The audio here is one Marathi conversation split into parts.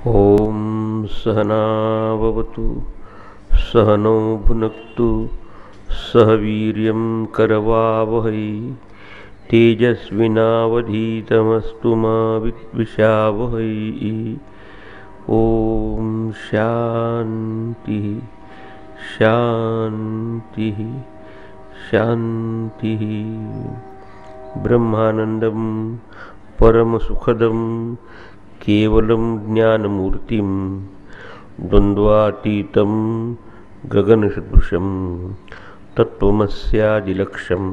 ॐ सहनाववतु सहनौ भुनक्तु सह वीर्यं करवावहै तेजस्विनावधीतमस्तु मा विद्विषावहै। ॐ शान्ति शान्ति शान्ति। ब्रह्मानन्दं परमसुखदं केवलं ज्ञानमूर्तिं द्वन्द्वातीतं गगनसदृशं तत्त्वमस्यादिलक्ष्यम्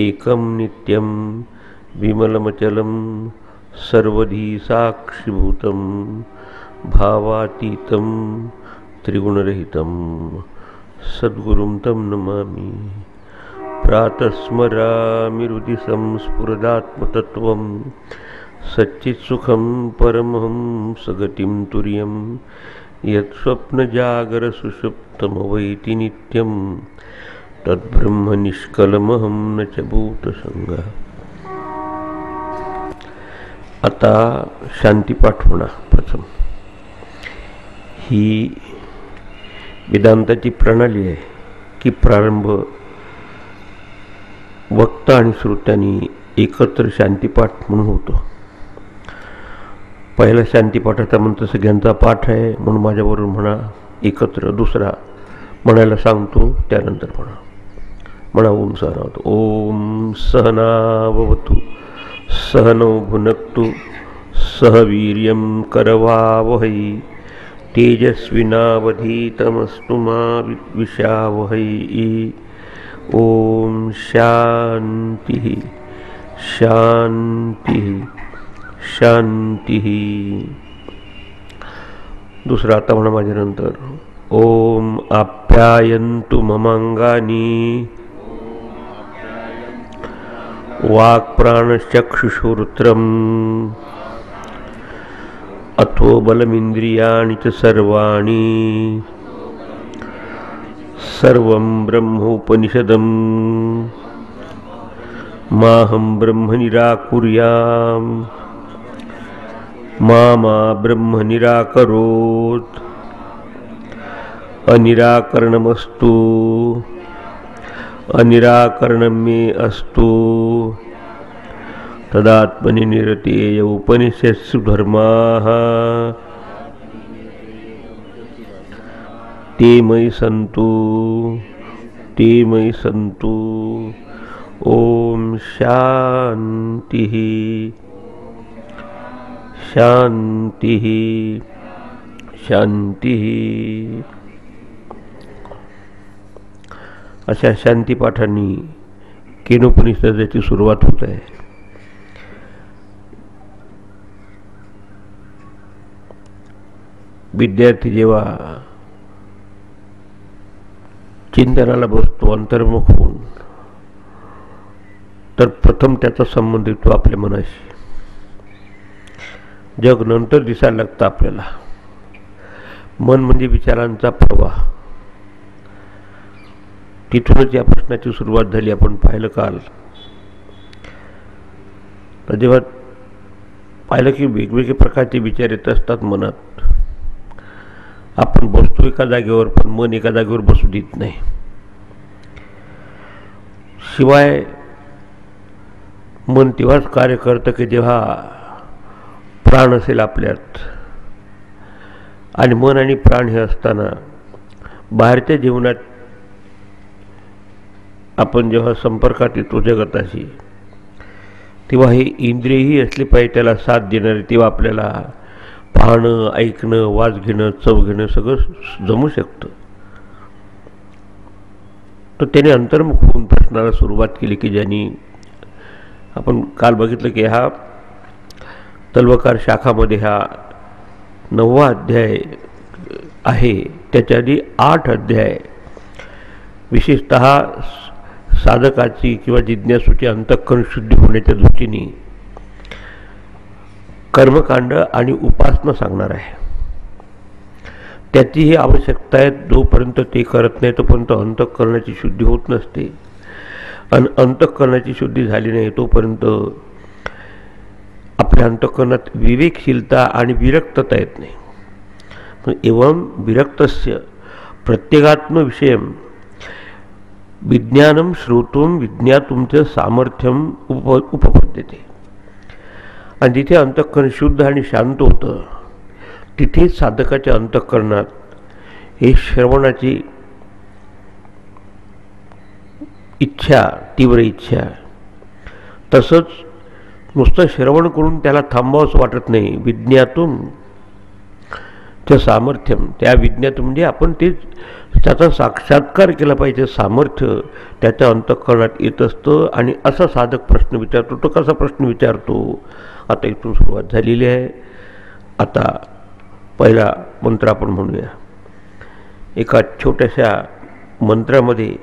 एकं नित्यं विमलमचलं सर्वधी साक्षिभूतं भावातीतं त्रिगुणरहितं सद्गुरुं तं नमामि। प्रातस्मरामि हृदि संस्फुरदात्मतत्त्वं सच्चित्सुखं परमहंसगतिं तुर्यं यत्स्वप्नजागरसुषुप्तमवैति नित्यं तद्ब्रह्म निष्कलमहं न च भूतसंगः। आता शांतीपाठ म्हणा। प्रथम ही वेदांताची प्रणाली आहे की प्रारंभ वक्ता आणि श्रोत्यांनी एकत्र शांतीपाठ म्हणून होतो। पहिला शांतीपाठाचा मंत्र सगळ्यांचा पाठ आहे म्हणून माझ्याबरोबर म्हणा एकत्र। दुसरा म्हणायला सांगतो त्यानंतर म्हणा ओम सहनावतु। ओम सहनाववतु सहनौ भुनक्तु सह वीर्यं करवावहै तेजस्विनावधीतमस्तु मा विद्विषावहै। ओम शांति शांति शांति। दुसरा आता म्हणा माझ्यानंतर। ओम आप्यायन्तु ममांगानि वाक्प्राणश्चक्षुश्रोत्रम् अथो बलमिन्द्रियाणि च सर्वाणि सर्वं ब्रह्मोपनिषदम् माहं ब्रह्म निराकुर्याम् मा ब्रह्म निराकरोत् अनिराकरणमस्तु अनिराकरणं मे अस्तु तदात्मनि निरतेय उपनिषत्सु धर्माः ते मयि सन्तु। ओम शांति शांति शांति। अशा शांतीपाठांनी केनोपनिषदाची सुरुवात होत आहे। विद्यार्थी जेव्हा चिंतनाला बसतो अंतर्मुख होऊन, तर प्रथम त्याचा संबंध येतो आपल्या मनाशी। जग नंतर दिसायला लागतं आपल्याला। मन म्हणजे विचारांचा प्रवाह। तिथूनच या प्रश्नाची सुरुवात झाली। आपण पाहिलं काल, तर जेव्हा पाहिलं की वेगवेगळे प्रकारचे विचार येत असतात मनात, आपण बसतो एका जागेवर पण मन एका जागेवर बसू देत नाही। शिवाय मन तेव्हाच कार्य करतं की जेव्हा प्राण असेल आपल्यात। आणि मन आणि प्राण हे असताना बाहेरच्या जीवनात आपण जेव्हा संपर्कात येतो जगताशी, तेव्हा हे इंद्रियही असले पाहिजे त्याला साथ देणारे। तेव्हा आपल्याला पाहणं, ऐकणं, वास घेणं, चव घेणं सगळं जमू शकतं। तर त्याने अंतर्मुख होऊन प्रश्नाला सुरुवात केली की ज्यांनी आपण काल बघितलं की हा तल्वकार शाखामध्ये हा 9वा अध्याय आहे। त्याच्या आधी 8 अध्याय विशेषतः साधकाची किंवा जिज्ञासूची अंतःकरण शुद्धी होण्याच्या दृष्टीने कर्मकांड आणि उपासना सांगणार आहे। त्याची ही आवश्यकता आहे। जोपर्यंत ते करत नाही तोपर्यंत अंतःकरणाची शुद्धी होत नसते। आणि अंतःकरणाची शुद्धी झाली नाही तोपर्यंत आपल्या अंतःकरणात विवेकशीलता आणि विरक्तता येत नाही. पण एवं विरक्तस्य प्रत्येगात्मविषयं विज्ञानं श्रोतुं विज्ञातुं च सामर्थ्यम उपपद्यते. आणि जिथे अंतःकरण शुद्ध आणि शांत होतं तिथेच साधकाच्या अंतःकरणात हे श्रवणाची इच्छा, तीव्र इच्छा, तसंच नुसतं श्रवण करून त्याला थांबावंसं वाटत नाही. विज्ञातून च सामर्थ्यम, त्या विज्ञातून म्हणजे आपण ते त्याचा साक्षात्कार केला पाहिजे, सामर्थ्य त्याच्या अंतःकरणात येत असतं. आणि असा साधक प्रश्न विचारतो. तो कसा प्रश्न विचारतो? आता इथून सुरुवात झालेली आहे. आता पहिला मंत्र आपण म्हणूया. एका छोट्याशा मंत्रामध्ये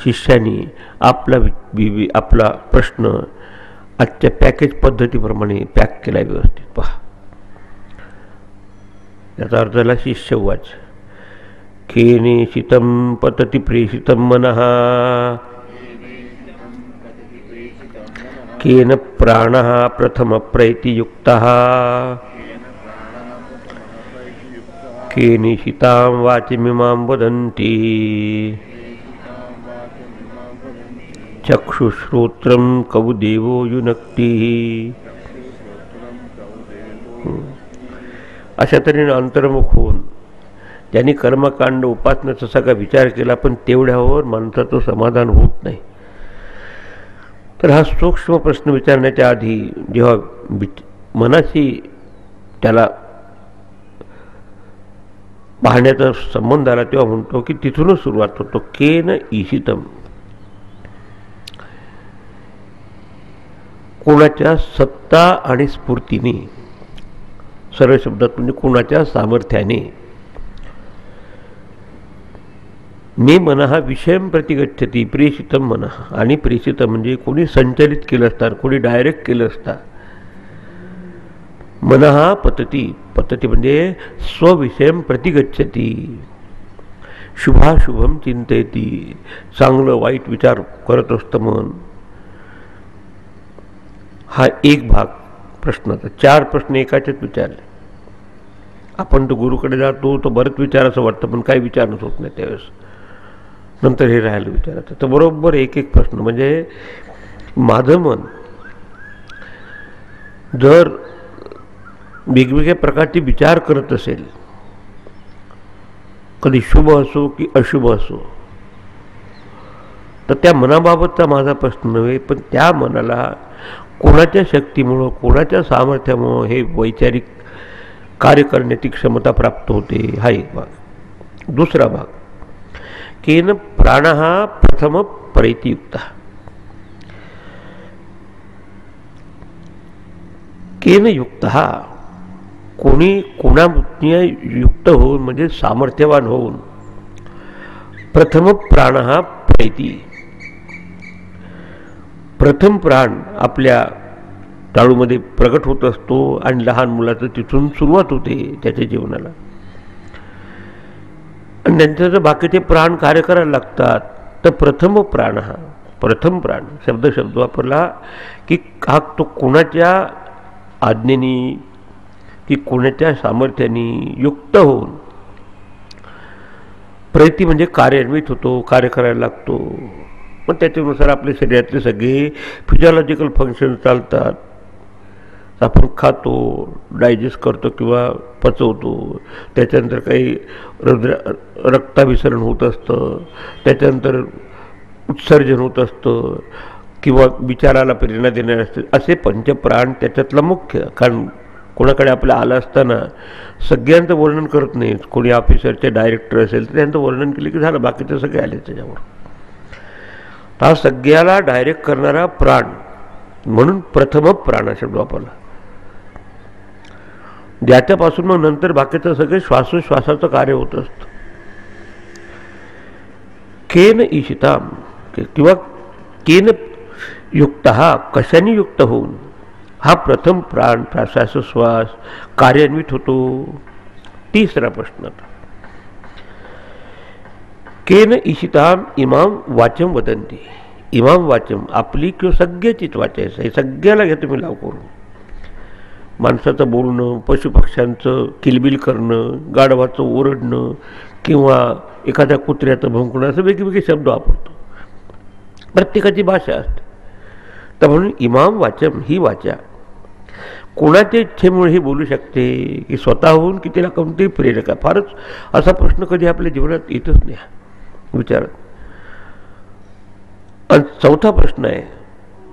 शिष्याने आपला प्रश्न आजच्या पॅकेज पद्धतीप्रमाणे पॅक केला व्यवस्थित. पहा, याचा अर्थ झाला शिष्यवाच. केनेषितं पतति प्रेषितं मनः, केन प्राणः प्रथमप्रैतियुक्तः, केनेषितां वाचिमिमां वदन्ति, चक्षुश्रोत्रं कवुदेवो युनक्ति. अशा तऱ्हेने अंतर्मुख होऊन ज्यांनी कर्मकांड उपासनेचा सगळा विचार केला, पण तेवढ्यावर माणसाचं समाधान होत नाही. तर हा सूक्ष्म प्रश्न विचारण्याच्या आधी जेव्हा मनाशी त्याला पाहण्याचा संबंध आला तेव्हा म्हणतो की तिथूनच सुरुवात होतो. केन ईशितम, कोणाच्या सत्ता आणि स्फूर्तीने, सरळ शब्दात म्हणजे कोणाच्या सामर्थ्याने. मे मनः विषयं प्रतिगच्छति प्रेषितं मनः, आणि प्रेषितं म्हणजे कोणी संचलित केलं असतात, कोणी डायरेक्ट केलं असतात. मनः पतती, पतती म्हणजे स्वविषयं प्रतिगच्छति, शुभाशुभम चिंतयति, चांगलं वाईट विचार करत असतं मन. हा एक भाग प्रश्नाचा. 4 प्रश्न एकाचेच विचारले. आपण तो गुरुकडे जातो तो बरंच विचार असं वाटतं, पण काही विचारच होत नाही त्यावेळेस. नंतर हे राहिलं विचारायचं. तर बरोबर एक एक प्रश्न. म्हणजे माझं मन जर वेगवेगळ्या प्रकारचे विचार करत असेल, कधी शुभ असो की अशुभ असो, तर त्या मनाबाबतचा माझा प्रश्न नव्हे, पण त्या मनाला कोणाच्या शक्तीमुळं, कोणाच्या सामर्थ्यामुळं हे वैचारिक कार्य करण्याची क्षमता प्राप्त होते. हा एक भाग. दुसरा भाग, केन प्राणः प्रथम प्रैतियुक्तः, केन युक्तः, कोणी कोणामुळे युक्त होऊन म्हणजे सामर्थ्यवान होऊन, प्रथम प्राणः प्रैती, प्रथम प्राण आपल्या टाळूमध्ये प्रगट होत असतो आणि लहान मुलाचं तिथून सुरुवात होते त्याच्या जीवनाला. आणि नंतर जर बाकीचे प्राण कार्य करायला लागतात, तर प्रथम प्राण, हा प्रथम प्राण शब्द वापरला की हा तो कोणाच्या आज्ञेने की कोणाच्या सामर्थ्याने युक्त होऊन, प्रयती म्हणजे कार्यान्वित होतो, कार्य करायला लागतो. मग त्याच्यानुसार आपल्या शरीरातले सगळे फिजिओलॉजिकल फंक्शन चालतात. आपण खातो, डायजेस्ट करतो किंवा पचवतो, त्याच्यानंतर काही रक्ताभिसरण होत असतं, त्याच्यानंतर उत्सर्जन होत असतं किंवा विचाराला प्रेरणा देणारे असते. असे पंचप्राण त्याच्यातला मुख्य. कारण कोणाकडे आपल्या आलं असताना सगळ्यांचं वर्णन करत नाहीत. कोणी ऑफिसरचे डायरेक्टर असेल तर त्यांचं वर्णन केलं की झालं, बाकीचे सगळे आले त्याच्यावर. हा सगळ्याला डायरेक्ट करणारा प्राण, म्हणून प्रथम प्राण शब्द वापरला. ज्याच्यापासून मग नंतर बाकीचं सगळे श्वासोश्वासाचं कार्य होत असतं. केन ईशिताम किंवा केन युक्त, हा कशाने युक्त होऊन हा प्रथम प्राण श्वासोश्वास कार्यान्वित होतो. तिसरा प्रश्न, केन ईशिताम इमाम वाचम वदंती. इमाम वाचम आपली किंवा सगळ्याचीच वाचायचं, हे सगळ्याला घ्या तुम्ही लाव करून. माणसाचं बोलणं, पशुपक्ष्यांचं किलबिल करणं, गाढवाचं ओरडणं किंवा एखाद्या कुत्र्याचं भुंकणं, असं वेगवेगळे शब्द वापरतो. प्रत्येकाची भाषा असते. तर म्हणून इमाम वाचम ही वाचा कोणाच्या इच्छेमुळे ही बोलू शकते की स्वतःहून की तिला कोणतेही प्रेरक आहे? फारच असा प्रश्न कधी आपल्या जीवनात येतच नाही विचारात. आणि चौथा प्रश्न आहे,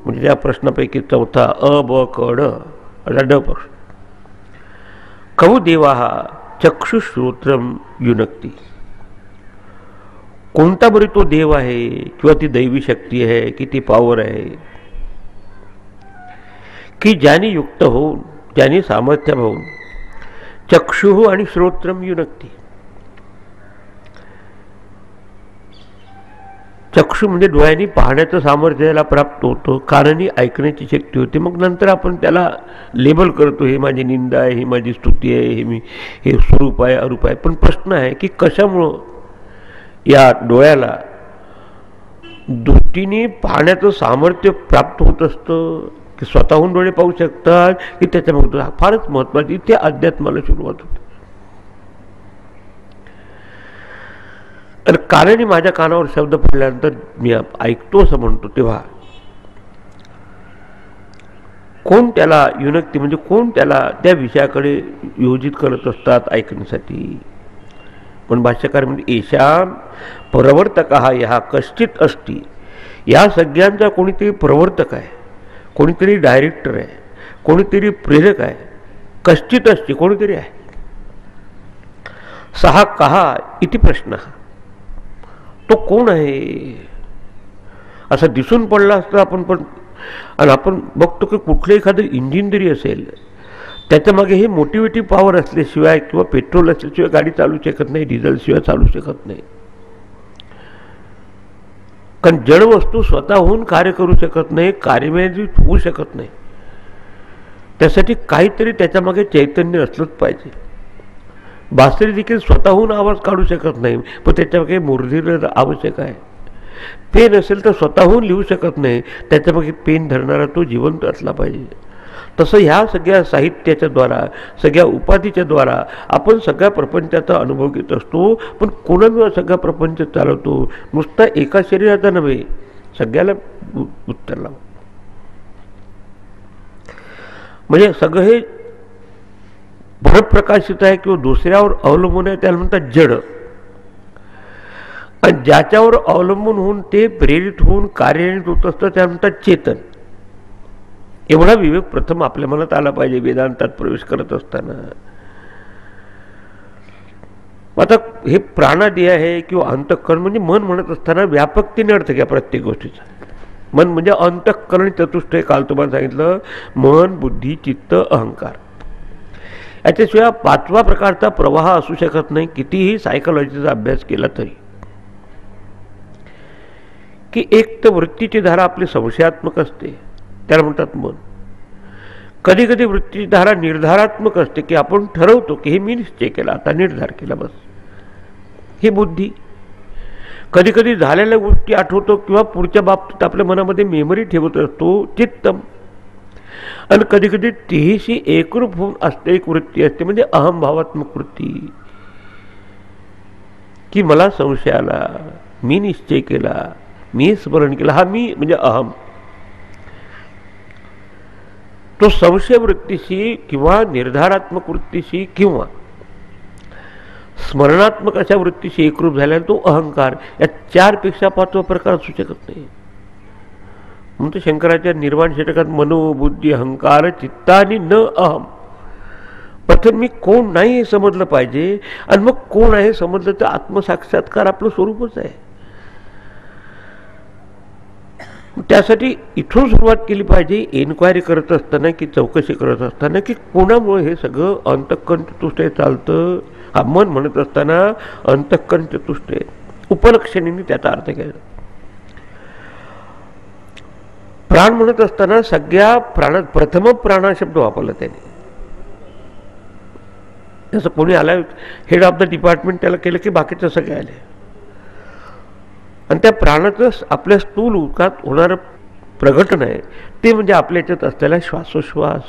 म्हणजे त्या प्रश्नापैकी चौथा अ ब क ड असा ड प्रश्न. कवु देवा हा चक्षुश्रोत्रम युनक्ती. कोणता बरी तो देव आहे किंवा ती दैवी शक्ती आहे की ती पॉवर आहे की ज्याने युक्त होऊन, ज्याने सामर्थ्य होऊन चक्षुः आणि श्रोत्रम युनक्ती. चक्षु म्हणजे डोळ्यांनी पाहण्याचं सामर्थ्य याला प्राप्त होतं, कानाने ऐकण्याची शक्ती होती. मग नंतर आपण त्याला लेबल करतो, हे माझी निंदा आहे, ही माझी स्तुती आहे, हे स्वरूप आहे, अरूप आहे. पण प्रश्न आहे की कशामुळं या डोळ्याला दृष्टीने पाहण्याचं सामर्थ्य प्राप्त होत असतं, की स्वतःहून डोळे पाहू शकतात की त्याच्यामध्ये? फारच महत्त्वाची इथे अध्यात्माला सुरुवात होते. आणि कानाने माझ्या कानावर शब्द पडल्यानंतर मी ऐकतो असं म्हणतो, तेव्हा कोण त्याला युनक्ती म्हणजे कोण त्याला त्या विषयाकडे योजित करत असतात ऐकण्यासाठी? पण भाष्यकार म्हणजे येशाम प्रवर्तक हा ह्या कश्चित असती. या सगळ्यांचा कोणीतरी प्रवर्तक आहे, कोणीतरी डायरेक्टर आहे, कोणीतरी प्रेरक आहे. कश्चित असते कोणीतरी आहे. सहा कहा इति प्रश्न. तो कोण आहे असं दिसून पडला असतं आपण पण. आणि आपण बघतो की कुठलं एखादं इंजिन जरी असेल, त्याच्या मागे हे मोटिवेटिव्ह पॉवर असल्याशिवाय किंवा पेट्रोल असल्याशिवाय गाडी चालू शकत नाही, डिझेलशिवाय चालू शकत नाही. कारण जड वस्तू स्वतःहून कार्य करू शकत नाही, कार्यान्वित होऊ शकत नाही. त्यासाठी काहीतरी त्याच्यामागे चैतन्य असलंच पाहिजे. बासरी देखील स्वतःहून आवाज काढू शकत नाही, पण त्याच्यामागे मुरझीर आवश्यक आहे. पेन असेल तर स्वतःहून लिहू शकत नाही, त्याच्यामागे पेन धरणारा तो जिवंत असला पाहिजे. तसं ह्या सगळ्या साहित्याच्या द्वारा, सगळ्या उपाधीच्या द्वारा आपण सगळ्या प्रपंचाचा अनुभव घेत असतो. पण कोणाला सगळा प्रपंच चालवतो? नुसता एका शरीराचा नव्हे, सगळ्याला उत्तर लाव. म्हणजे सगळं हे भरप्रकाशित आहे किंवा दुसऱ्यावर अवलंबून आहे, त्याला म्हणतात जड. आणि ज्याच्यावर अवलंबून होऊन ते प्रेरित होऊन कार्यान्वित होत असतं त्याला म्हणतात चेतन. एवढा विवेक प्रथम आपल्या मनात आला पाहिजे वेदांतात प्रवेश करत असताना. आता हे प्राणादी आहे किंवा अंतःकरण म्हणजे मन म्हणत असताना व्यापकतेने अर्थ घ्या प्रत्येक गोष्टीचा. मन म्हणजे अंतःकरण चतुष्टय. काल तुम्हाला सांगितलं, मन, बुद्धी, चित्त, अहंकार. याच्याशिवाय पाचवा प्रकारचा प्रवाह असू शकत नाही, कितीही सायकोलॉजीचा अभ्यास केला तरी. की एक तर वृत्तीची धारा आपली संशयात्मक असते, त्याला म्हणतात मन. कधी कधी वृत्तीची धारा निर्धारात्मक असते, की आपण ठरवतो की हे मी निश्चय केला, आता निर्धार केला, बस, ही बुद्धी. कधी कधी झालेल्या गोष्टी आठवतो किंवा पुढच्या बाबतीत आपल्या मनामध्ये मेमरी ठेवत असतो, चित्तम. आणि कधी कधी तीही एकरूप होऊन असते, एक वृत्ती असते म्हणजे अहमभावात्मक वृत्ती, की मला संशय आला, मी निश्चय केला, मी स्मरण केला, हा मी म्हणजे अहम. तो संशय वृत्तीशी किंवा निर्धारात्मक वृत्तीशी किंवा स्मरणात्मक अशा वृत्तीशी एकरूप झाल्याने तो अहंकार. या चारपेक्षा पाचवा प्रकार असू शकत नाही. म्हणतो शंकराच्या निर्वाण षटकात मनोबुद्धी अहंकार चित्तानी न अहम. प्रथम मी कोण नाही हे समजलं पाहिजे, आणि मग कोण आहे समजलं तर आत्मसाक्षात्कार आपलं स्वरूपच आहे. त्यासाठी इथून सुरुवात केली पाहिजे, एन्क्वायरी करत असताना की चौकशी करत असताना की कोणामुळे हे सगळं अंतःकरण चतुष्टय चालतं. हा मन म्हणत असताना अंतःकरण चतुष्टय उपलक्षणीने त्याचा अर्थ घ्यायचा. प्राण म्हणत असताना सगळ्या प्राणात प्रथम प्राणा शब्द वापरला त्याने. जसं कोणी आला हेड ऑफ द डिपार्टमेंट त्याला केलं की बाकीचं सगळे आले. आणि त्या प्राणाचं आपल्या स्थूल उदकात होणारं प्रगटन आहे ते म्हणजे आपल्या याच्यात असलेला श्वासोश्वास.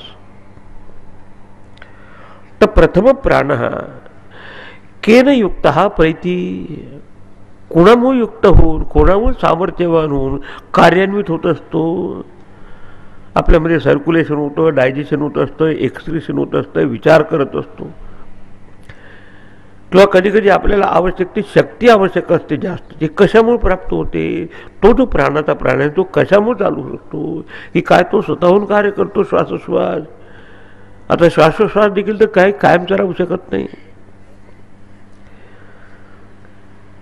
तर प्रथम प्राण केन युक्त प्रैती, कोणामुळे युक्त होऊन, कोणामुळे सामर्थ्यवान होऊन कार्यान्वित होत असतो. आपल्यामध्ये सर्क्युलेशन होतं, डायजेशन होत असतं, एक्सक्रिशन होत असतं, विचार करत असतो. किंवा कधी कधी आपल्याला आवश्यक ती शक्ती आवश्यक असते जास्त, ती कशामुळे प्राप्त होते, तो जो प्राणाचा प्राण आहे तो कशामुळे चालू शकतो की काय तो स्वतःहून कार्य करतो. श्वासोश्वास, आता श्वासोश्वास देखील तर काय कायम राहू शकत नाही.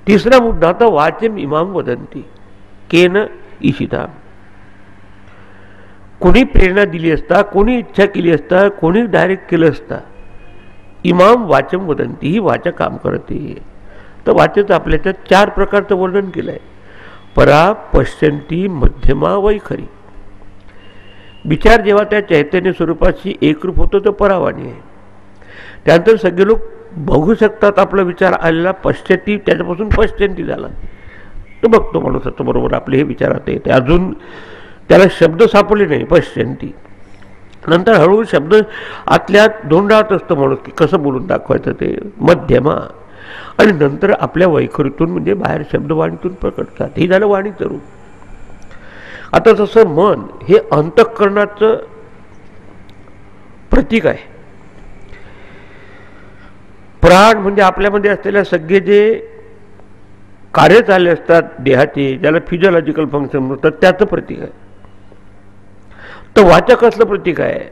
तिसरा मुद्दा आता वाचम इमाम वदंती केन ईशिता, कोणी प्रेरणा दिली असता, कोणी इच्छा केली असता, कोणी डायरेक्ट केलं असता. इमाम वाचम वदंती, ही वाचा काम करते. तर वाचेचं आपल्याच्या 4 प्रकारचं वर्णन केलं आहे. परा, पश्यंती, मध्यमा, वैखरी. विचार जेव्हा त्या चैतन्य स्वरूपाशी एकरूप होतो तो परावाणी आहे. त्यानंतर सगळे लोक बघू शकतात आपला विचार आलेला, पश्यंती, त्याच्यापासून पश्यंती झाला तो बघतो माणूस आता बरोबर आपले हे विचारात येते. अजून त्याला शब्द सापडले नाही, पश्यंती. नंतर हळूहळू शब्द आतल्यात धोंडाळत असतं माणूस की कसं बोलून दाखवायचं ते, मध्यमा. आणि नंतर आपल्या वैखरीतून म्हणजे बाहेर शब्दवाणीतून प्रकटतात. हे झालं वाणीचं रूप. आता जसं मन हे अंतःकरणाचं प्रतीक आहे, प्राण म्हणजे आपल्यामध्ये असलेल्या सगळे जे कार्य चालले असतात देहाचे, ज्याला फिजिओलॉजिकल फंक्शन म्हणतात, त्याचं प्रतीक आहे. तर वाचा कसलं प्रतीक आहे?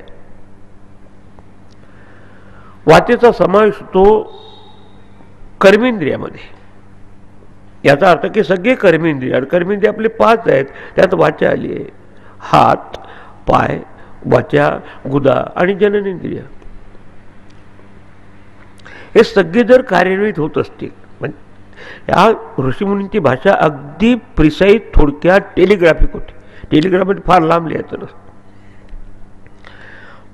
वाचेचा समावेश होतो कर्मेंद्रियामध्ये. याचा अर्थ की सगळे कर्मेंद्रिय, आणि कर्मेंद्रिय आपले 5 आहेत, त्यात वाचा आली आहे. हात, पाय, वाचा, गुदा आणि जननेंद्रिय. हे सगळे जर कार्यान्वित होत असतील, म्हणजे या ऋषीमुनींची भाषा अगदी प्रिसाईज, थोडक्यात टेलिग्राफिक होती. टेलिग्राफमध्ये फार लांब लिहायचं नसतं.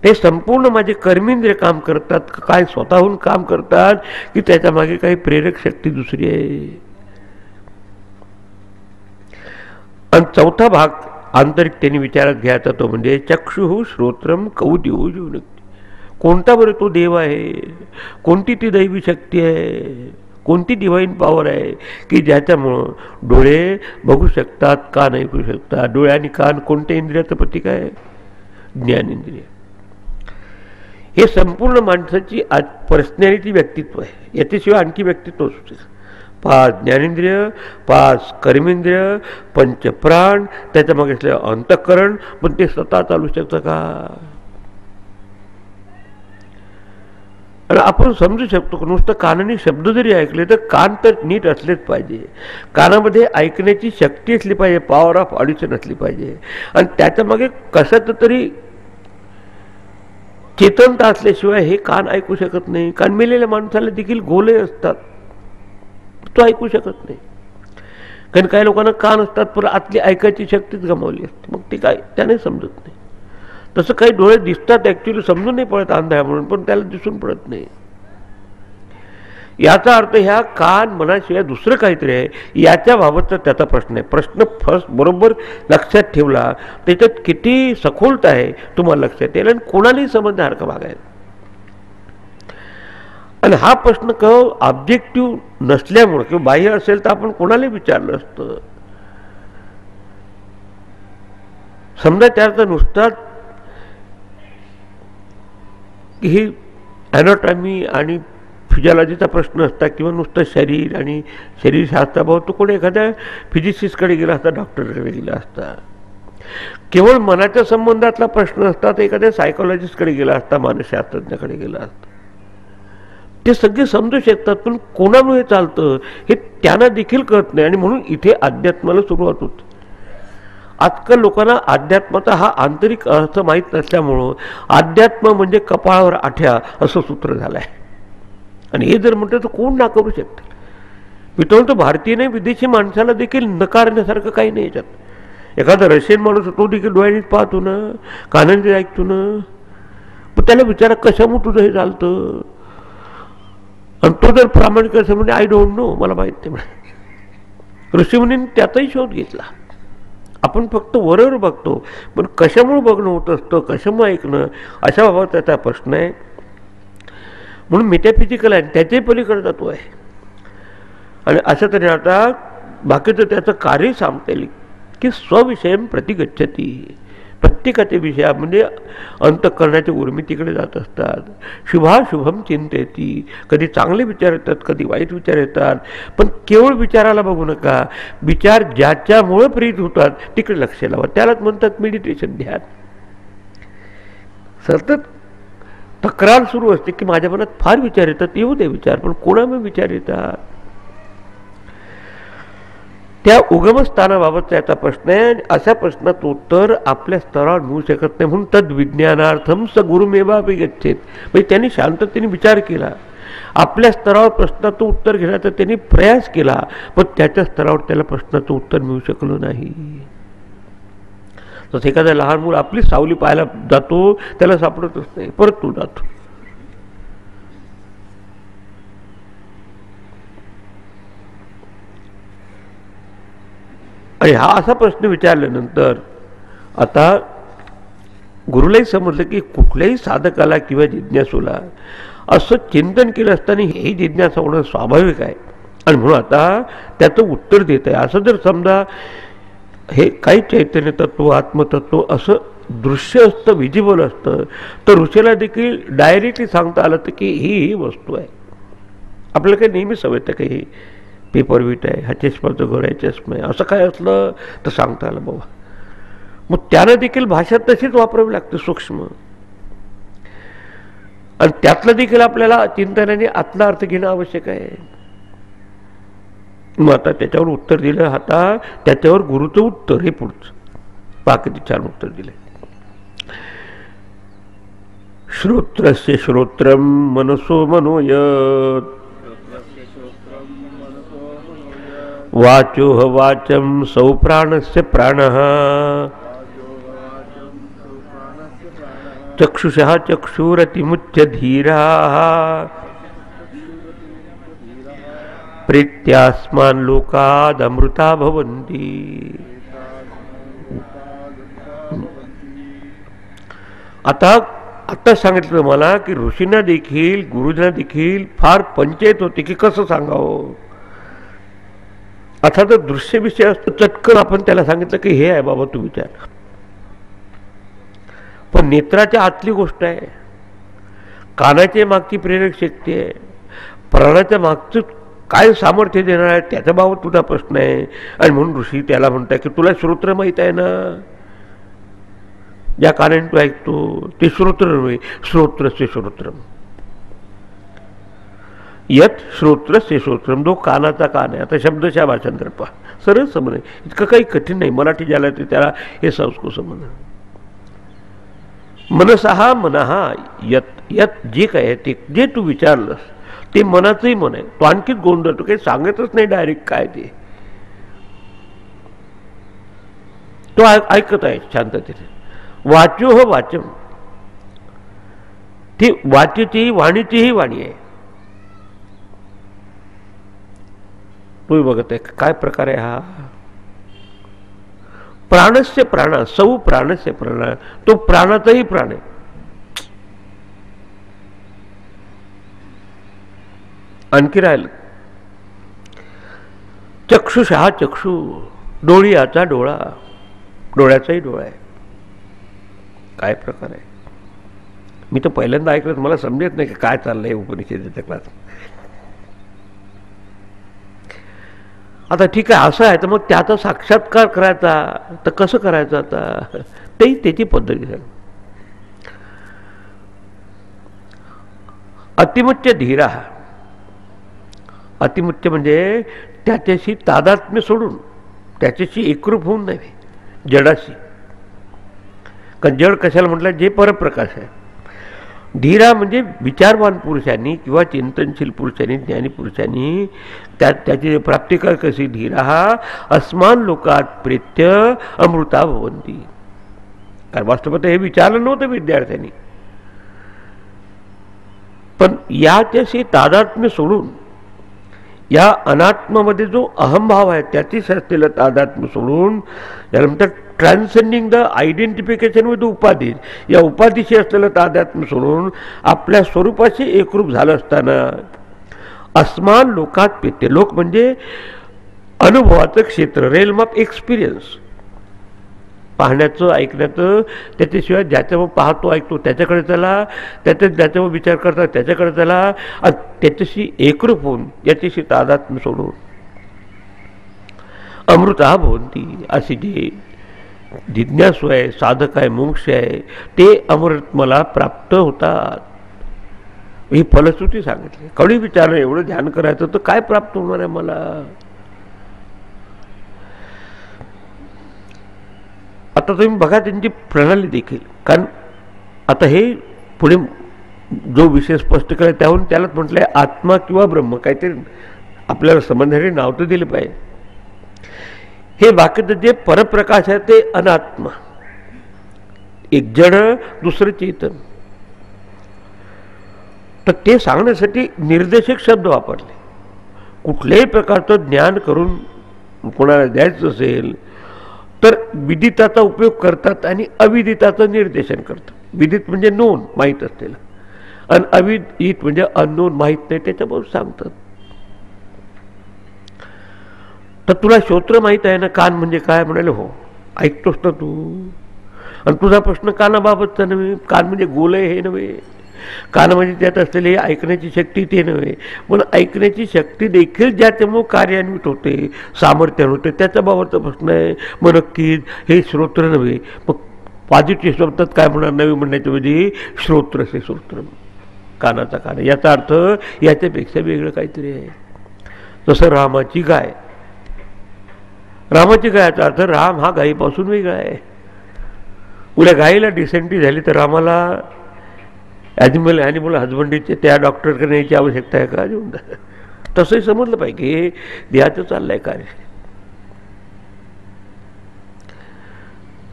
ते संपूर्ण माझे कर्मेंद्रिय काम करतात, काय स्वतःहून काम करतात की त्याच्या मागे काही प्रेरक शक्ती दुसरी आहे. आणि चौथा भाग आंतरिकतेने विचारात घ्यायचा तो म्हणजे चक्षुः श्रोत्रम कौतिः जीवनक्ती. कोणता बरं तो देव आहे, कोणती ती दैवी शक्ती आहे, कोणती डिव्हाइन पॉवर आहे की ज्याच्यामुळं डोळे बघू शकतात, कान ऐकू शकतात. डोळे आणि कान कोणत्या इंद्रियाचं प्रतीक आहे? ज्ञानेंद्रिय. हे संपूर्ण माणसाची आज पर्सनॅलिटी, व्यक्तित्व आहे. याच्याशिवाय आणखी व्यक्तित्व असू शकतं. 5 ज्ञानेंद्रिय, 5 कर्मेंद्रिय, 5 प्राण, त्याच्या मागे असलेलं अंतःकरण. पण ते स्वतः चालू शकतं का? आणि आपण समजू शकतो की नुसतं कानाने शब्द जरी ऐकले तर कान तर नीट असलेच पाहिजे. कानामध्ये ऐकण्याची शक्ती असली पाहिजे, पॉवर ऑफ ऑडिशन असली पाहिजे. आणि त्याच्या मागे कशाचं तरी चेतनता असल्याशिवाय हे कान ऐकू शकत नाही. कान मेलेल्या माणसाला देखील गोले असतात, तो ऐकू शकत नाही. कारण काही लोकांना कान असतात पण आतली ऐकायची शक्तीच गमावली असते, मग ते काय त्याने समजत नाही. तसं काही डोळे दिसतात, ॲक्च्युली समजून नाही पडत अंधाय म्हणून, पण त्याला दिसून पडत नाही. याचा अर्थ ह्या कान मनाशिवाय दुसरं काहीतरी आहे, याच्या बाबतचा त्याचा प्रश्न आहे. प्रश्न फर्स्ट बरोबर लक्षात ठेवला, त्याच्यात किती सखोलता आहे तुम्हाला लक्षात येईल आणि कोणालाही समजण्यासारखं भाग आहे. आणि हा प्रश्न ऑब्जेक्टिव्ह नसल्यामुळे किंवा बाह्य असेल तर आपण कोणालाही विचारलं असतं. समजा त्याचा नुसता ही ॲनाटॉमी आणि फिजिओलॉजीचा प्रश्न असता किंवा नुसतं शरीर आणि शरीरशास्त्राभाव, तो कोणी एखाद्या फिजिसिस्टकडे गेला असता, डॉक्टरकडे गेला असता. केवळ मनाच्या संबंधातला प्रश्न असता तर एखाद्या सायकोलॉजिस्टकडे गेला असता, मानसशास्त्रज्ञाकडे गेला असता. ते सगळे समजू शकतात, पण कोणामुळे चालतं हे त्यांना देखील कळत नाही. आणि म्हणून इथे अध्यात्माला सुरुवात होते. आजकाल लोकांना अध्यात्माचा हा आंतरिक अर्थ माहीत नसल्यामुळं अध्यात्म म्हणजे कपाळावर आठ्या असं सूत्र झालं आहे. आणि हे जर म्हटलं तर कोण नाकारू शकतं? मी तो भारतीय नाही, विदेशी माणसाला देखील नकारण्यासारखं काही नाही याच्यात. एखादा रशियन माणूस तो देखील डोळ्याने पाहतो ना, कानाने ऐकतो ना, पण त्याला विचारा कशामुळे तुझं हे चालतं. आणि तो जर प्रामाणिक असं म्हणजे आय डोंट नो, मला माहीत नाही. ऋषीमुनींनी त्याचाही शोध घेतला. आपण फक्त वरवर बघतो, पण कशामुळे बघणं होत असतं, कशामुळे ऐकणं, अशा बाबत त्याचा प्रश्न आहे. म्हणून मेटाफिजिकल आहे, त्याच्याही पलीकडे तत्व आहे. आणि अशा तऱ्हेने आता बाकीचं त्याचं कार्य सांगता येईल की स्वविषयम प्रतिगच्छती. प्रत्येकाच्या विषया म्हणजे अंतःकरणाची उर्मी तिकडे जात असतात. शुभाशुभम चिंतेती. कधी चांगले विचार येतात, कधी वाईट विचार येतात, पण केवळ विचाराला बघू नका. विचार ज्याच्यामुळे प्रेरित होतात तिकडे लक्ष लावा. त्यालाच म्हणतात मेडिटेशन, ध्यान. सतत तक्रार सुरू असते की माझ्या मनात फार विचार येतात. येऊ दे विचार, पण कोणामुळे विचार येतात? त्या उगमस्थानाबाबतचा याचा प्रश्न आहे. अशा प्रश्नाचं उत्तर आपल्या स्तरावर मिळू शकत नाही. म्हणून तद्विज्ञानार्थम स गुरुमेवापि गच्छेत. म्हणजे त्यांनी शांततेने विचार केला, आपल्या स्तरावर प्रश्नाचं उत्तर घेण्याचा त्यांनी प्रयास केला, पण त्याच्या स्तरावर त्याला प्रश्नाचं उत्तर मिळू शकलं नाही. तसं एखादा लहान मूल आपली सावली पाहायला जातो, त्याला सापडतच नाही, परत तो जातो. आणि हा असा प्रश्न विचारल्यानंतर आता गुरुलाही समजलं की कुठल्याही साधकाला किंवा जिज्ञासूला असं चिंतन केलं असताना ही जिज्ञासा होणं स्वाभाविक आहे. आणि म्हणून आता त्याचं उत्तर देत आहे. असं जर समजा हे काही चैतन्य तत्व, आत्मतत्व असं दृश्य असतं, विजिबल असतं, तर ऋषीला देखील डायरेक्टली सांगता आलं तर की ही वस्तू आहे. आपल्याला काही नेहमी सवय तर काही पेपर वीट आहे, हा चष्माचं घर आहे, चष्मा आहे, असं काय असलं तर सांगता आलं बाबा. मग त्यानं देखील भाषा तशीच वापरावी लागते, सूक्ष्म. आणि त्यातलं देखील आपल्याला चिंतनाने आतला अर्थ घेणं आवश्यक आहे. मग आता त्याच्यावर उत्तर दिलं. आता त्याच्यावर गुरुचं उत्तर हे पुढचं बाकीचे छान उत्तर दिले. श्रोत्रस्य श्रोत्रम मनसो मनोयत वाचो वाचम सौ प्राणस्य प्राणः चक्षुषः चक्षुरतिमुच्य धीराः प्रीत्यास्मान् लोकाद् अमृता भवन्ति. आता सांगितलं मला की ऋषींना देखील गुरुजींना देखील फार पंचायत होती की कसं सांगावं. आता तर दृश्य विषय असतो, चटकन आपण त्याला सांगितलं की हे आहे बाबा तू विचार. पण नेत्राच्या आतली गोष्ट आहे, कानाच्या मागची प्रेरक शक्ती आहे, प्राणाच्या मागचं काय सामर्थ्य देणार आहे त्याच्याबाबत तुझा प्रश्न आहे. आणि म्हणून ऋषी त्याला म्हणतात की तुला श्रोत्र माहीत आहे ना, ज्या कानाने तू ऐकतो ते श्रोत्र नव्हे, श्रोत्रस्य श्रोत्रम. यत श्रोत्रस्य श्रोत्रम, जो कानाचा कान आहे. आता शब्दशः भाषांतर पहा, सरळ समज आहे, इतकं काही कठीण नाही. मराठी ज्याला ते त्याला हे संस्कृत समज. मनसहा मनहा यत, यत जे काय आहे ते जे तू विचारलंस ते मनाचंही मन आहे. तो आणखीच गोंधळ, तो काही सांगतच नाही डायरेक्ट काय ते, तो ऐकत आहे शांततेने. वाचो हो वाचम, ती वाचीची वाणीचीही वाणी आहे. तुम्ही बघत आहे काय प्रकार आहे हा. प्राणस्य प्राण, सौ प्राणस्य प्राण, तो प्राणाचाही प्राण आहे. आणखी राहिलं चक्षुषः चक्षु, डोळ्याचा डोळा, डोळ्याचाही डोळा आहे. काय प्रकार आहे. मी तर पहिल्यांदा ऐकलं, मला समजत नाही की काय चाललंय उपनिषदेच्या क्लास. आता ठीक आहे असं आहे, तर मग त्याचा साक्षात्कार करायचा तर कसं करायचं, आता तेही त्याची पद्धती आहे. अतिमुच्य धीरा, अतिमुच्य म्हणजे त्याच्याशी तादात्म्य सोडून, त्याच्याशी एकरूप होऊन नाही जडाशी. कारण जड कशाला म्हटलं, जे परप्रकाश आहे. धीरा म्हणजे विचारवान पुरुषांनी किंवा चिंतनशील पुरुषांनी, ज्ञानी पुरुषांनी त्याची प्राप्ती कर कशी. धीरा हा अस्मान लोकात प्रेत्य अमृता भवंती. कारण वास्तवात हे विचारलं नव्हतं विद्यार्थ्यांनी, पण याच्याशी तादात्म्य सोडून या अनात्मामध्ये जो अहमभाव आहे त्याचीच असलेलं तादात्म्य सोडून याला म्हणतात ट्रान्सेंडिंग द आयडेंटिफिकेशन विथ उपाधी, या उपाधीशी असलेलं तादात्म्य सोडून आपल्या स्वरूपाशी एकरूप झालं असताना अस्मान लोकात पेते, लोक म्हणजे अनुभवाचं क्षेत्र, रेल्म ऑफ एक्सपिरियन्स, पाहण्याचं ऐकण्याचं, त्याच्याशिवाय ज्याच्यावर पाहतो ऐकतो त्याच्याकडे चला, ज्याच्यावर विचार करतात त्याच्याकडे चला, आणि त्याच्याशी एकरूप होऊन याच्याशी तादात्म्य सोडून अमृता भवंती, अशी जी जिज्ञासू आहे, साधक आहे, मोक्ष आहे, ते अमृत मला प्राप्त होतात. ही फलश्रुती सांगितली. कधी विचारलं एवढं ध्यान करायचं तर काय प्राप्त होणार आहे मला. आता तुम्ही बघा त्यांची प्रणाली देखील, कारण आता हे पुढे जो विषय स्पष्ट केला त्याहून त्यालाच म्हटलंय आत्मा किंवा ब्रह्म, काहीतरी आपल्याला समजणारे नाव तर दिले पाहिजे. हे वाक्याचं जे परप्रकाश आहे ते अनात्मा, एक जड दुसरं चेतन, तर ते सांगण्यासाठी निर्देशक शब्द वापरले. कुठल्याही प्रकारचं ज्ञान करून कोणाला द्यायचं असेल तर विदिताचा उपयोग करतात आणि अविदिताचं निर्देशन करतात. विदित म्हणजे नोन, माहीत असलेलं, आणि अविदित म्हणजे अननोन, माहीत नाही, त्याच्याबरोबर सांगतात. तर तुला श्रोत्र माहीत आहे ना, कान म्हणजे काय, म्हणाले हो, ऐकतोस ना तू, आणि तुझा प्रश्न कानाबाबतचा नव्हे, कान म्हणजे गोल आहे हे नव्हे, कान म्हणजे त्यात असलेली ऐकण्याची शक्ती ते नव्हे, पण ऐकण्याची शक्ती देखील ज्याच्यामुळे कार्यान्वित होते, सामर्थ्यान होते, त्याच्याबाबतचा प्रश्न आहे. मग नक्कीच हे श्रोत्र नव्हे, मग पॉझिटिव्ह शब्दात काय म्हणणार, नव्हे म्हणण्याच्या म्हणजे श्रोत्र से श्रोत्र, कानाचा कान, याचा अर्थ याच्यापेक्षा वेगळं काहीतरी आहे. तसं रामाची गाय, रामाची गायचा अर्थ राम हा गायीपासून वेगळा आहे. उद्या गायीला डिसेंट्री झाली तर रामाला ॲनिमल हजबंडीचे त्या डॉक्टरकडे न्यायची आवश्यकता आहे का. तसंही समजलं पाहिजे की देहाचं चाललंय कार्य.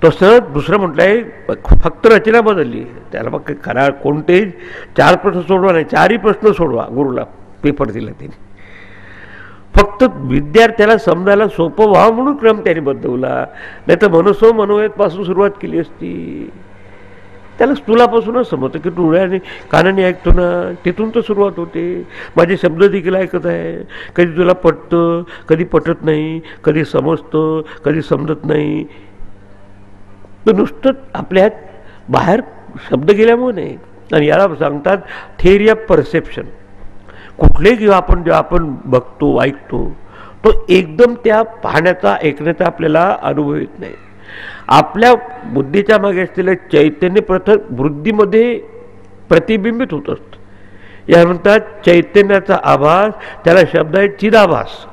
तसं दुसरं म्हटलंय फक्त रचना बदलली, त्याला मग खरा कोणतेही 4 प्रश्न सोडवा नाही, 4ही प्रश्न सोडवा. गुरुला पेपर दिला त्याने, फक्त विद्यार्थ्याला समजायला सोपं व्हावं म्हणून क्रम त्याने बदलवला, नाही तर मनसो मनोयतपासून सुरुवात केली असती. त्याला स्थूलापासूनच समजतं की डोळ्याने कानाने ऐकतो ना, तिथून तर सुरुवात होते. माझे शब्द देखील ऐकत आहे, कधी तुला पटतं, कधी पटत नाही, कधी समजतं, कधी समजत नाही. तर नुसतं आपल्या बाहेर शब्द गेल्यामुळे नाही. आणि याला सांगतात थिअरी ऑफ परसेप्शन. कुठलेही जेव्हा आपण बघतो ऐकतो तो एकदम त्या पाहण्याचा ऐकण्याचा आपल्याला अनुभव येत नाही. आपल्या बुद्धीच्या मागे असलेलं चैतन्य प्रथम वृद्धीमध्ये प्रतिबिंबित होत असतं. या म्हणतात चैतन्याचा आभास, त्याला शब्द आहे चिदाभास.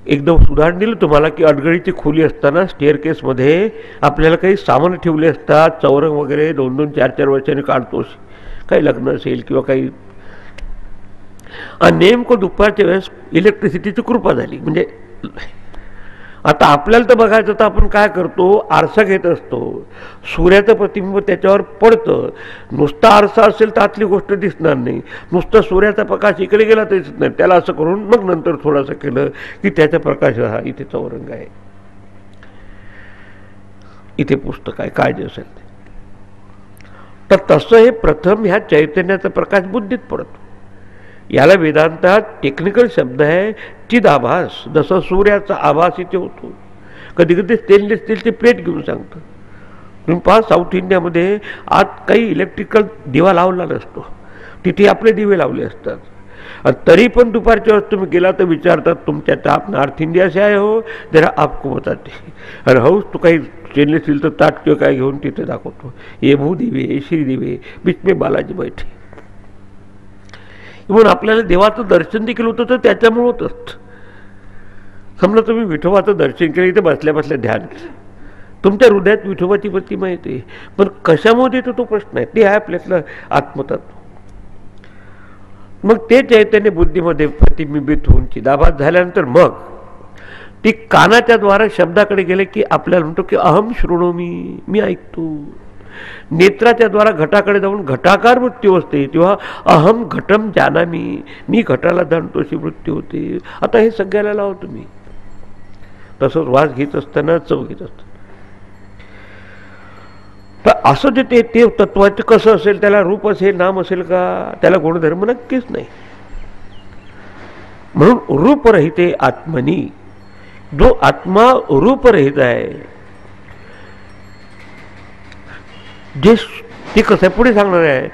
एकदम उदाहरण दिलं तुम्हाला की अडगळीची खोली असताना स्टेअरकेसमध्ये आपल्याला काही सामान ठेवले असतात, चौरंग वगैरे 2-2, 4-4 वर्षांनी काढतोस, काही लग्न असेल किंवा काही, आणि नेमकं दुपारच्या वेळेस इलेक्ट्रिसिटीची कृपा झाली. म्हणजे आता आपल्याला तर बघायचं तर आपण काय करतो, आरसा घेत असतो, सूर्याचं प्रतिबिंब त्याच्यावर पडतं. नुसता आरसा असेल तर आतली गोष्ट दिसणार नाही, नुसता सूर्याचा प्रकाश इकडे गेला तर दिसत नाही. त्याला असं करून मग नंतर थोडंसं केलं की त्याचा प्रकाश, हा इथे चौरंग आहे, इथे पुस्तक आहे, काय जे असेल ते. तर तसं हे प्रथम ह्या चैतन्याचा प्रकाश बुद्धीत पडतो. याला वेदांतात टेक्निकल शब्द आहे चिदाभास. जसं सूर्याचा आभास इथे होतो. कधी कधी स्टेनलेस स्टीलची प्लेट घेऊन सांगतो. तुम्ही पहा साऊथ इंडियामध्ये आत काही इलेक्ट्रिकल दिवा लावला नसतो, तिथे आपले दिवे लावले असतात. आणि तरी पण दुपारच्या वेळेस तुम्ही गेला तर विचारतात तुमच्या आप नॉर्थ इंडिया से आहे हो, जरा आपको बताते. आणि हौस तू काही स्टेनलेस स्टीलचं ताट किंवा काय घेऊन तिथे दाखवतो, ये भू दिवे, श्री दिवे, बीच में बालाजी बैठे. म्हणून आपल्याला देवाचं दर्शन देखील होतं तर त्याच्यामुळे होत असतं. समजा तुम्ही विठोबाचं दर्शन केलं, इथे बसल्या बसल्या ध्यान केलं, तुमच्या हृदयात विठोबाची प्रतिमा येते, पण कशामुळे येतो तो प्रश्न आहे. ते आहे आपल्यातलं आत्मतत्व. मग ते चैतन्य बुद्धीमध्ये प्रतिबिंबित होऊन चिदाभास झाल्यानंतर मग ती कानाच्या द्वारा शब्दाकडे गेले की आपल्याला म्हणतो की अहम शृणोमी, मी ऐकतो. नेत्राच्या द्वारा घटाकडे जाऊन घटाकार वृत्ती असते, तेव्हा अहम घटम जानामी, मी घटाला जाणतो अशी वृत्ती होते. आता हे सगळ्याला लावतो मी. तसंच वास घेत असताना चव घेत असताना. तर असं जे ते तत्वाचं कसं असेल, त्याला रूप असेल, नाम असेल का? त्याला गुणधर्म नक्कीच नाही. म्हणून रूपरहिते आत्मनी, जो आत्मा रूपरहित आहे, जे ते कसं पुढे सांगणार आहे,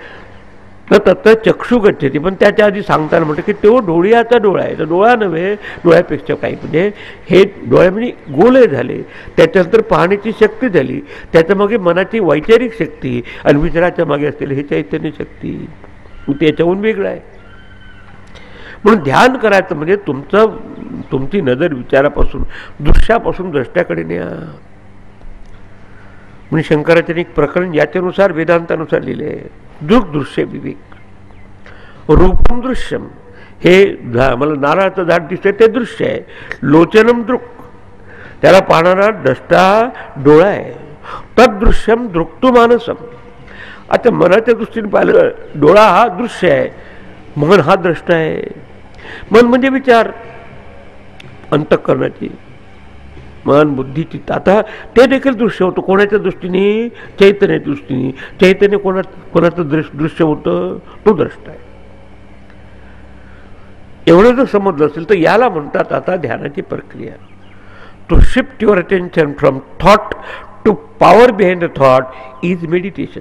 तर तत्व चक्षु गच्छती. पण त्याच्या आधी सांगताना म्हणतं की तो डोळ्याचा डोळा आहे. तर डोळा नव्हे, डोळ्यापेक्षा काही, म्हणजे हे डोळ्या म्हणजे गोले झाले, त्याच्यानंतर पाहण्याची शक्ती झाली, त्याच्या मागे मनाची वैचारिक शक्ती आणि विचाराच्या मागे असलेली हे चैतन्य शक्ती, त्याच्याहून वेगळं आहे. म्हणून ध्यान करायचं म्हणजे तुमची नजर विचारापासून, दृश्यापासून द्रष्ट्याकडे न्या. म्हणजे शंकराचार्य एक प्रकरण याच्यानुसार वेदांतानुसार लिहिले आहे. दृक दृश्य विवेक, रूपम दृश्यम, हे मला नारळाचं झाड दिसतंय ते दृश्य आहे. लोचनम दृक, त्याला पाहणारा द्रष्टा डोळा आहे. तदृश्यम दृक्तु मानसम, आता मनाच्या दृष्टीने पाहिलं, डोळा हा दृश्य आहे, मन हा द्रष्टा आहे. मन म्हणजे विचार, अंतःकरणाची, मन बुद्धीची. आता ते देखील दृश्य होतं कोणाच्या दृष्टीने? चैतन्याच्या दृष्टीने. चैतन्य कोणाचं दृश्य होतं? तो द्रष्टा आहे. एवढं जर समजलं असेल तर याला म्हणतात आता ध्यानाची प्रक्रिया. To shift your attention from thought to power behind the thought is meditation.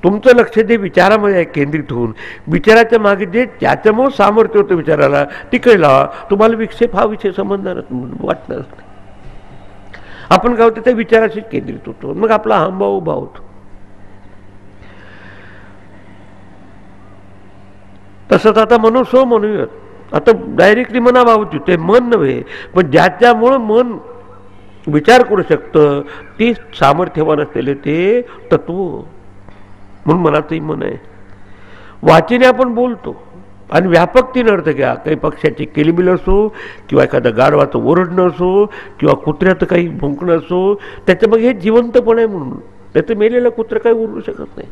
तुमचं लक्ष जे विचारामध्ये आहे केंद्रित होऊन, विचाराच्या मागे जे ज्याच्यामुळे सामर्थ्य होतं विचाराला तिकडे लावा. तुम्हाला विक्षेप हा विषय समजणारच वाटणार नाही. आपण काय होतं त्या विचाराशीच केंद्रित होतो, मग आपला अहंभाव उभा होतो. तसंच आता मनोसो म्हणूयात. आता डायरेक्टली मनाभावची ते मन नव्हे, पण ज्याच्यामुळं मन विचार करू शकतं ते सामर्थ्यवान असलेले ते तत्व, म्हणून मनाचंही मन आहे. वाचीने आपण बोलतो आणि व्यापकतेने अर्थ घ्या. काही पक्ष्याची किलबिल असो, किंवा एखादं गाढवाचं ओरडणं असो, किंवा कुत्र्याचं काही भुंकणं असो, त्याच्या मग हे जिवंतपण आहे. म्हणून त्याचं मेलेलं कुत्रं काही ओरडू शकत नाही.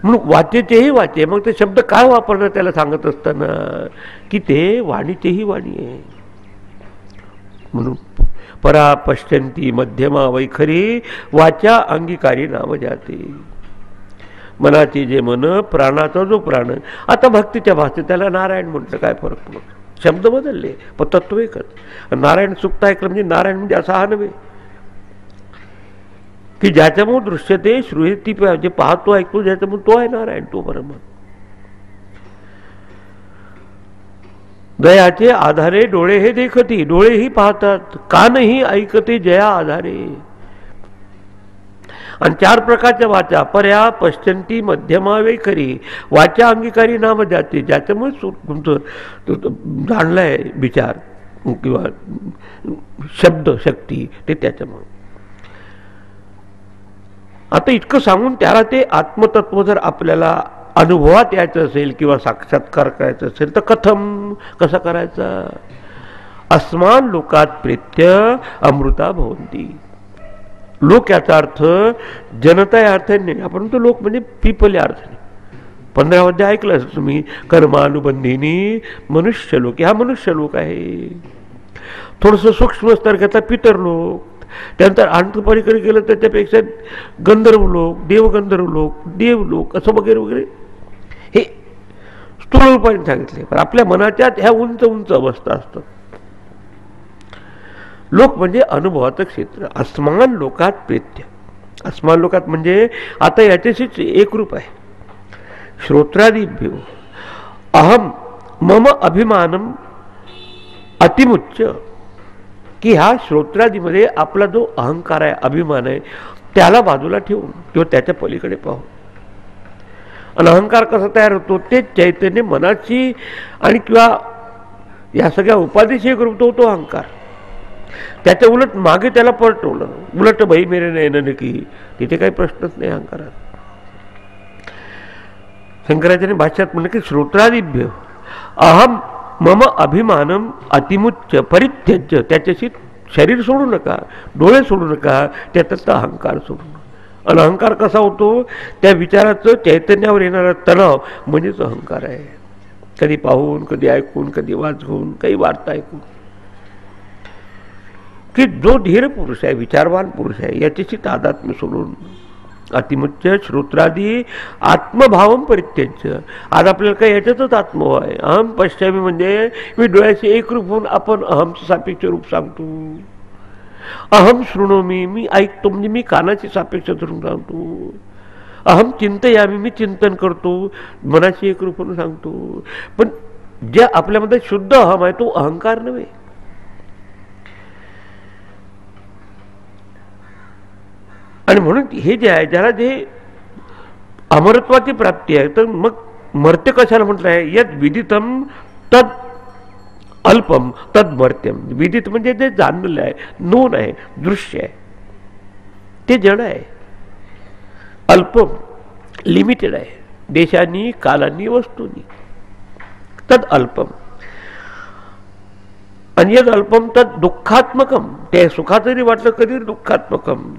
म्हणून वाचेचेही वाचे. मग ते शब्द काय वापरणं त्याला सांगत असताना की ते वाणीचेही वाणी आहे. म्हणून परा पश्यंती मध्यमा वैखरी, वाचा अंगीकारी नाव जाते. मनाचे जे मन, प्राणाचा जो प्राण. आता भक्तीच्या भाषेत त्याला नारायण म्हटलं, काय फरक पडतो? शब्द बदलले पण तत्व एकच. नारायण सुक्त ऐकलं म्हणजे नारायण म्हणजे असा हा नव्हे की ज्याच्यामुळे दृश्य ते श्रुती जे पाहतो ऐकतो, ज्याच्यामुळे तो आहे नारायण, तो परम. दयाचे आधारे डोळे हे देखती, डोळेही पाहतात, कानही ऐकते जया आधारे. आणि चार प्रकारच्या वाचा, पर्या पश्चंती मध्यमा वैखरी. वाचा अंगीकारी नाम जाते, ज्याच्यामुळे तुमचं जाणलंय विचार किंवा शब्द शक्ती ते त्याच्यामुळे. आता इतकं सांगून त्याला ते आत्मतत्व जर आपल्याला अनुभवात यायचं असेल किंवा साक्षात्कार करायचं असेल तर कथम, कसा करायचा? अस्मान लोकात प्रेत्य अमृता भवंती. लोक याचा अर्थ जनता या अर्थाने नाही, परंतु लोक म्हणजे पीपल या अर्थाने. 15 अध्याय ऐकलं असेल तुम्ही, कर्मानुबंधिनी मनुष्य लोक. हा मनुष्य लोक आहे. थोडंसं सूक्ष्म स्तर घेतला पितर लोक, त्यानंतर अंतपरीकडे गेलं त्याच्यापेक्षा गंधर्व लोक, देवगंधर्व लोक, देव लोक असं वगैरे वगैरे हे स्थूल रूपाने सांगितले. पण आपल्या मनाच्या ह्या उंच उंच अवस्था असतात. लोक म्हणजे अनुभवाचं क्षेत्र. अस्मान लोकात प्रेत्य. अस्मान लोकात म्हणजे आता याच्याशीच एक रूप आहे. श्रोत्रादिभ्यो अहम मम अभिमानम अतिमुच्च, की ह्या श्रोत्रादीमध्ये आपला जो अहंकार आहे, अभिमान आहे, त्याला बाजूला ठेवून किंवा त्याच्या पलीकडे पाहू. आणि अहंकार कसा तयार होतो? ते चैतन्य मनाची आणि किंवा या सगळ्या उपाधीशी एक रूप होतो अहंकार. त्याच्या उलट मागे त्याला पलटवलं, उलट बाई मेरे नयन की, तिथे काही प्रश्नच नाही अहंकारात. शंकराचार्य भाष्यात म्हणलं की श्रोत्रादिभ्य अहम मम अभिमानम अतिमुच्च परित्यज्य, त्याच्याशी शरीर सोडू नका, डोळे सोडू नका, त्यातला अहंकार सोडू नका. आणि अहंकार कसा होतो? त्या विचाराचं चैतन्यावर येणारा तणाव म्हणजेच अहंकार आहे. कधी पाहून, कधी ऐकून, कधी वाचून, काही वार्ता ऐकून, की जो धीर पुरुष आहे, विचारवान पुरुष आहे, याच्याशी तादात्म्य सोडून अतिमुच्य श्रोत्रादी आत्मभावम परित्यज्य. आज आपल्याला काय याच्यातच आत्मभाव आहे. अहम पश्चामी म्हणजे मी डोळ्याशी एकरूप होऊन आपण अहमचं सापेक्ष रूप सांगतो. अहम शृणोमी, मी ऐकतो म्हणजे मी कानाची सापेक्ष धरून सांगतो. अहम चिंतयामी, मी चिंतन करतो, मनाशी एकरूप होऊन सांगतो. पण जे आपल्यामध्ये शुद्ध अहम आहे तो अहंकार नव्हे. आणि म्हणून हे जे आहे, ज्याला जे अमरत्वाची प्राप्ती आहे, तर मग मर्त्य कशाला म्हटलं आहे? यद विदितम तद अल्पम तद मर्त्यम. विदित म्हणजे जे जाणलेलं आहे, नोन आहे, दृश्य आहे, ते जड आहे. अल्पम लिमिटेड आहे, देशांनी, कालांनी, वस्तूंनी. तद अल्पम. आणि यद अल्पम तद दुःखात्मकम. ते सुखाचं जरी वाटलं कधी दुःखात्मकम.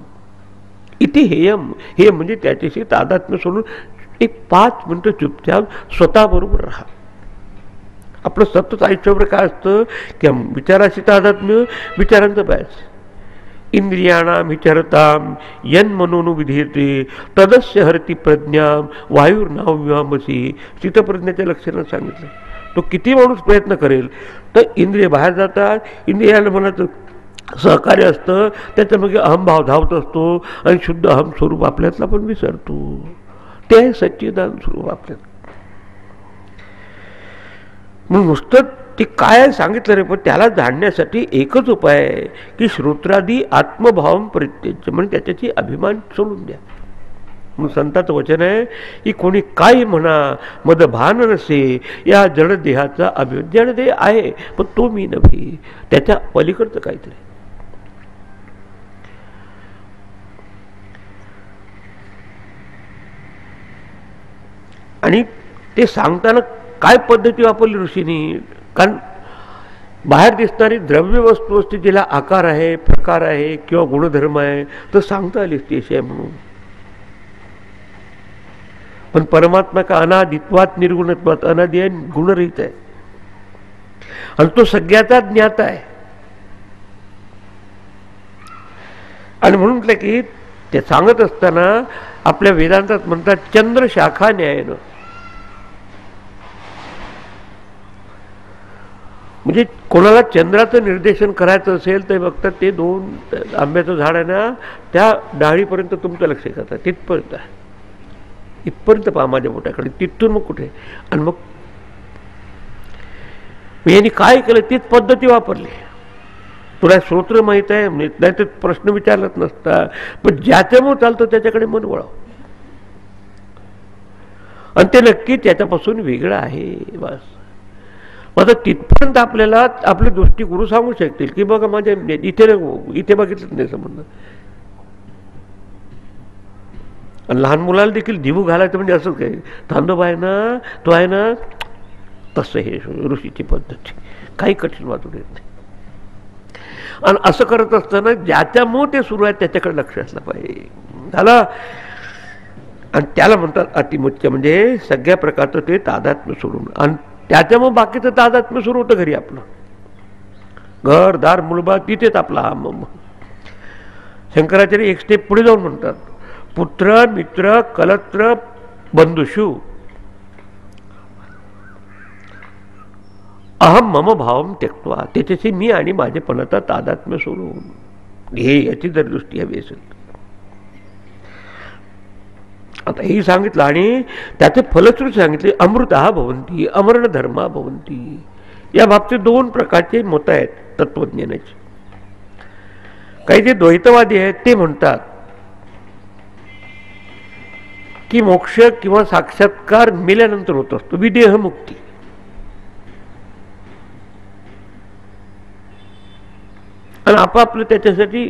इथे हेयम, हे म्हणजे त्याच्याशी तादात्म्य सोडून एक 5 मिनिटं चुपचाप स्वतःबरोबर राहा. आपलं सतत आयुष्यावर काय असतं की विचाराशी तादात्म्य, विचारांचं बॅस. इंद्रियाणाम विचारताम यन मनोनुविधेते तदस्य हरती प्रज्ञाम वायुर्नाव विवामसी. स्थितप्रज्ञाच्या लक्षणात सांगितलं. तो किती माणूस प्रयत्न करेल तर इंद्रिय बाहेर जातात, इंद्रियाला मनाचं सहकार्य असतं, त्याच्या मग अहमभाव धावत असतो आणि शुद्ध अहम स्वरूप आपल्यातला पण विसरतो. ते आहे सच्चिदानंद स्वरूप आपल्यात. म्हणून नुसतं ते काय सांगितलं रे, पण त्याला जाणण्यासाठी एकच उपाय आहे की श्रोत्रादी आत्मभावम परित्यज्य, म्हणजे त्याच्याची अभिमान सोडून द्या. म्हणून संताचं वचन आहे की कोणी काय म्हणा मद भान नसे या जडदेहाचा जडदेह आहे पण तो मी नव्हे, त्याच्या पलीकडचं काहीतरी. आणि ते सांगताना काय पद्धती वापरली ऋषींनी? कारण बाहेर दिसणारी द्रव्य वस्तू असते, जिला आकार आहे, प्रकार आहे किंवा गुणधर्म आहे, तर सांगता आली असते अशी आहे म्हणून. पण परमात्मा का अनादित्वात निर्गुणत्वात, अनादि आहे, गुणरहित आहे आणि तो सगळ्याचा ज्ञाता आहे. आणि म्हणून म्हटलं की ते सांगत असताना आपल्या वेदांतात म्हणतात चंद्र शाखा न्यायनं. म्हणजे कोणाला चंद्राचं निर्देशन करायचं असेल तर बघतात ते 2 आंब्याचं झाड आहे ना, त्या डाळीपर्यंत तुमचं लक्ष करतात, तिथपर्यंत आहे, इथपर्यंत पहा माझ्या बोटाकडे, तिथून मग कुठे. आणि मग यांनी काय केलं, तीच पद्धती वापरली. तुला श्रोत्र माहीत आहे नाही तर प्रश्न विचारलाच नसता, पण ज्याच्यामुळे चालतं त्याच्याकडे मन वळव आणि ते नक्की त्याच्यापासून वेगळं आहे. बस आता तिथपर्यंत आपल्याला आपले दृष्टी गुरु सांगू शकतील की बघा माझ्या इथे बघितलंच नाही संबंध. आणि लहान मुलाला देखील दिवू घालायचं म्हणजे असंच काय, तांदोबा आहे ना, तो आहे ना, तसं हे ऋषीची पद्धती, काही कठीण वाटू देत नाही. आणि असं करत असताना ज्याच्यामुळे ते सुरू आहे त्याच्याकडे लक्ष असलं पाहिजे. झालं. आणि त्याला म्हणतात अतिमुच्य, म्हणजे सगळ्या प्रकारचं ते तादात्म्य सोडून. आणि त्याच्यामुळे बाकीचं तादात्म्य सुरू होतं घरी आपलं, घर दार मुलबा तिथेच आपला हा मम. शंकराचार्य एक स्टेप पुढे जाऊन म्हणतात पुत्र मित्र कलत्र बंधुषु अहम मम भावम त्यक्त्वा. त्याच्याशी मी आणि माझेपणाचा तादात्म्य सोडून हे, याची जर दृष्टी हवी असेल. आता हे सांगितलं आणि त्याचे फलश्रुती सांगितले. अमृता भवंती अमरण धर्मा भवंती. या बाबतीत 2 प्रकारचे मत आहेत तत्वज्ञानाची. काही जे द्वैतवादी आहेत ते म्हणतात की मोक्ष किंवा साक्षात्कार मेल्यानंतर होत असतो, विदेह मुक्ती. आणि आपापलं त्याच्यासाठी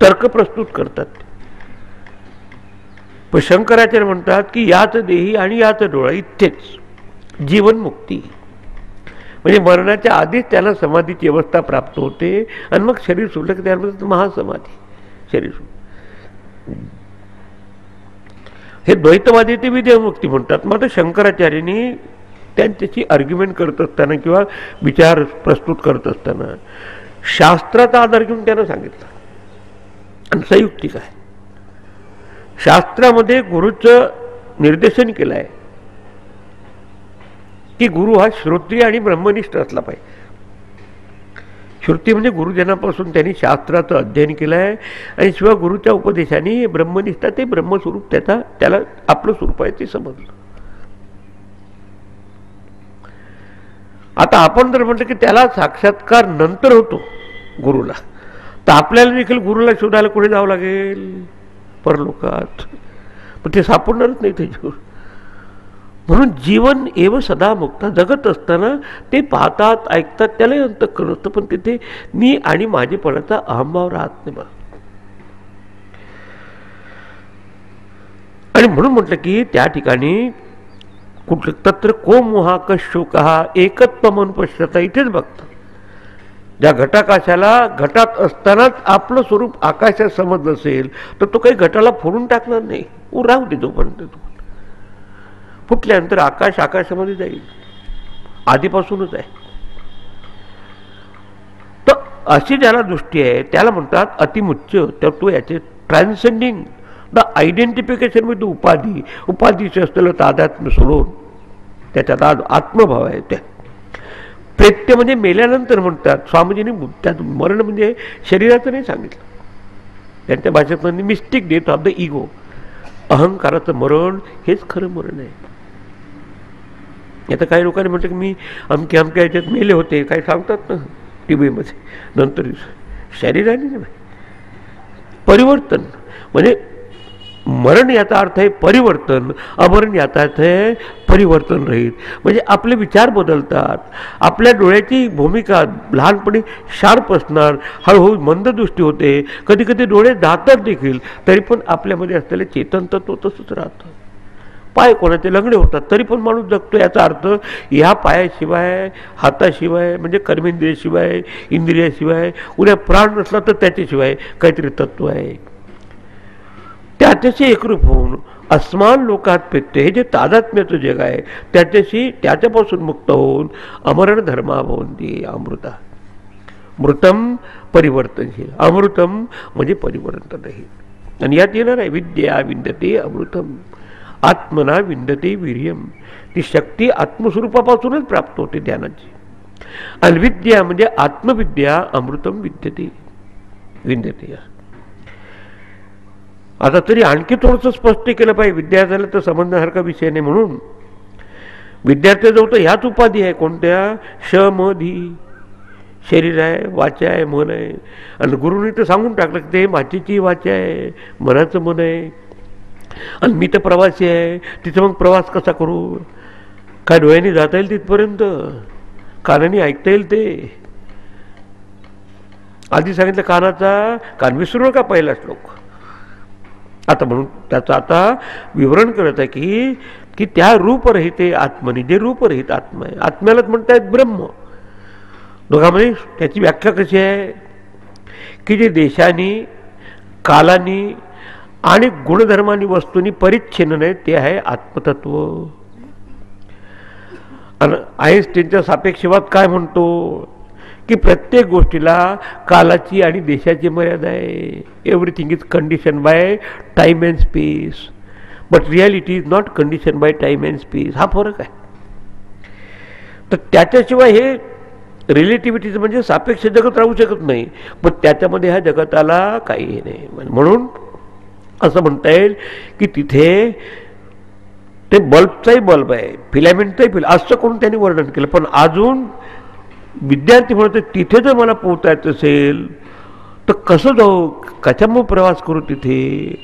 तर्क प्रस्तुत करतात. पण शंकराचार्य म्हणतात की याच देही आणि याच डोळा इथेच जीवनमुक्ती. म्हणजे मरणाच्या आधीच त्याला समाधीची अवस्था प्राप्त होते आणि मग शरीर सुटलं की त्यामध्ये महासमाधी शरीर सुट. हे द्वैतवादी ते विदेहमुक्ती म्हणतात. मात्र शंकराचार्यांनी त्यांच्याशी आर्ग्युमेंट करत असताना किंवा विचार प्रस्तुत करत असताना शास्त्राचा आधार घेऊन त्यानं सांगितलं. आणि संयुक्तिक आहे. शास्त्रामध्ये गुरुचं निर्देशन केलं आहे की गुरु हा श्रोत्रिय आणि ब्रह्मनिष्ठ असला पाहिजे. श्रुती म्हणजे गुरुजनापासून त्यांनी शास्त्राचं अध्ययन केलं आहे आणि शिवाय गुरुच्या उपदेशाने ब्रह्मनिष्ठा ते ब्रह्मस्वरूप त्याला आपलं स्वरूप आहे ते समजलं. आता आपण जर म्हटलं की त्याला साक्षात्कार नंतर होतो गुरुला, तर आपल्याला देखील गुरुला शोधायला कुठे जावं लागेल? परलोकात. पण ते सापडणारच नाही त्याच्यावर. म्हणून जीवन एव सदा मुक्त, जगत असताना ते पाहतात ऐकतात त्यालाही अंतःकरण असतं, पण तिथे मी आणि माझेपणाचा अहंभाव राहत नाही. आणि म्हणून म्हटलं की त्या ठिकाणी कुठलं तत्र को मोहा शोकहा एकत्व म्हणून पश्चात इथेच बघतात. ज्या घटाकाशाला घटात असतानाच आपलं स्वरूप आकाशात समजलं असेल तर तो काही घटाला फोडून टाकणार नाही, राहू दे तोपर्यंत. फुटल्यानंतर आकाश आकाशामध्ये जाईल, आधीपासूनच आहे. तर अशी ज्याला दृष्टी आहे त्याला म्हणतात अतिमुच्च. तर तो याचे ट्रान्सेंडिंग द आयडेंटिफिकेशन विथ उपाधी, उपाधीचे असलेलं तादात्म्य सोडून त्याच्यात आज आत्मभाव आहे. त्या प्रेत्य म्हणजे मेल्यानंतर म्हणतात स्वामीजींनी. त्यात मरण म्हणजे शरीराचं नाही सांगितलं. त्यांच्या भाषेत म्हणजे mystic death of the ego, अहंकाराचं मरण हेच खरं मरण आहे. आता काही लोकांनी म्हटलं की मी अमक्या याच्यात मेले होते, काही सांगतात ना टीव्हीमध्ये, नंतर शरीराने नाही. परिवर्तन म्हणजे मरण याचा अर्थ आहे परिवर्तन, अमरण याचा अर्थ आहे परिवर्तन रहित. म्हणजे आपले विचार बदलतात, आपल्या डोळ्याची भूमिका लहानपणी शार्प असणार, हळूहळू मंददृष्टी होते, कधी कधी डोळे जातात देखील, तरी पण आपल्यामध्ये असलेले चेतन तत्व तसंच राहतं. पाय कोणाचे लंगडे होतात तरी पण माणूस जगतो. याचा अर्थ ह्या पायाशिवाय, हाताशिवाय म्हणजे कर्मेंद्रियाशिवाय, इंद्रियाशिवाय, उद्या प्राण नसला तर त्याच्याशिवाय काहीतरी तत्व आहे. त्याच्याशी एकरूप होऊन अस्मान लोकात पेत्ते, हे जे तादात्म्याचं जग आहे त्याच्यापासून मुक्त होऊन अमरण धर्मा भवंती अमृता. मृतम परिवर्तनशील, अमृतम म्हणजे परिवर्तनहीन. आणि यात येणार आहे विद्या विंदते अमृतम, आत्मना विंदते वीर्यम. ती शक्ती आत्मस्वरूपापासूनच प्राप्त होते ध्यानाची. आणि विद्या म्हणजे आत्मविद्या अमृतम विद्यते विंदते. आता तरी आणखी थोडंसं स्पष्ट केलं पाहिजे. विद्यार्थ्याला तर समजण्यासारखा विषय नाही. म्हणून विद्यार्थ्याजवळ तर ह्याच उपाधी आहे. कोणत्या? शमधी, शरीर आहे, वाचा आहे, मन आहे. आणि गुरुने तर सांगून टाकलं की ते माचेची वाचा आहे, मनाचं मन आहे. आणि मी तर प्रवासी आहे, तिथं मग प्रवास कसा करू? काय डोळ्यांनी जाता येईल तिथपर्यंत? कानाने ऐकता येईल ते? आधी सांगितलं कानाचा, कान विसरू नका पहिला श्लोक. आता म्हणून त्याचं आता विवरण करत आहे की त्या रूपरहिते आत्मने, जे रूपरहित आत्मा आहे, आत्म्यालाच म्हणतायत ब्रह्म. दोघांमध्ये त्याची व्याख्या कशी आहे की जे देशानी, कालानी आणि गुणधर्मानी वस्तूंनी परिच्छिन्न नाही ते आहे आत्मतत्व. आणि आइन्स्टाईनच्या सापेक्षवाद काय म्हणतो की प्रत्येक गोष्टीला कालाची आणि देशाची मर्यादा आहे. Everything is condition by time and space, but reality is not condition by time and space. हा फरक आहे. तर त्याच्याशिवाय हे रिलेटिव्हिटीचं म्हणजे सापेक्ष जगत राहू शकत नाही. पण त्याच्यामध्ये ह्या जगताला काही नाही. म्हणून असं म्हणता येईल की तिथे ते बल्बचाही बल्ब आहे, फिलामेंटचाही फिलामेंट, असं करून त्यांनी वर्णन केलं. पण अजून विद्यार्थी म्हणतो तिथे जर मला पोहोचायचं असेल तर कसं जाऊ, कशामुळे प्रवास करू तिथे,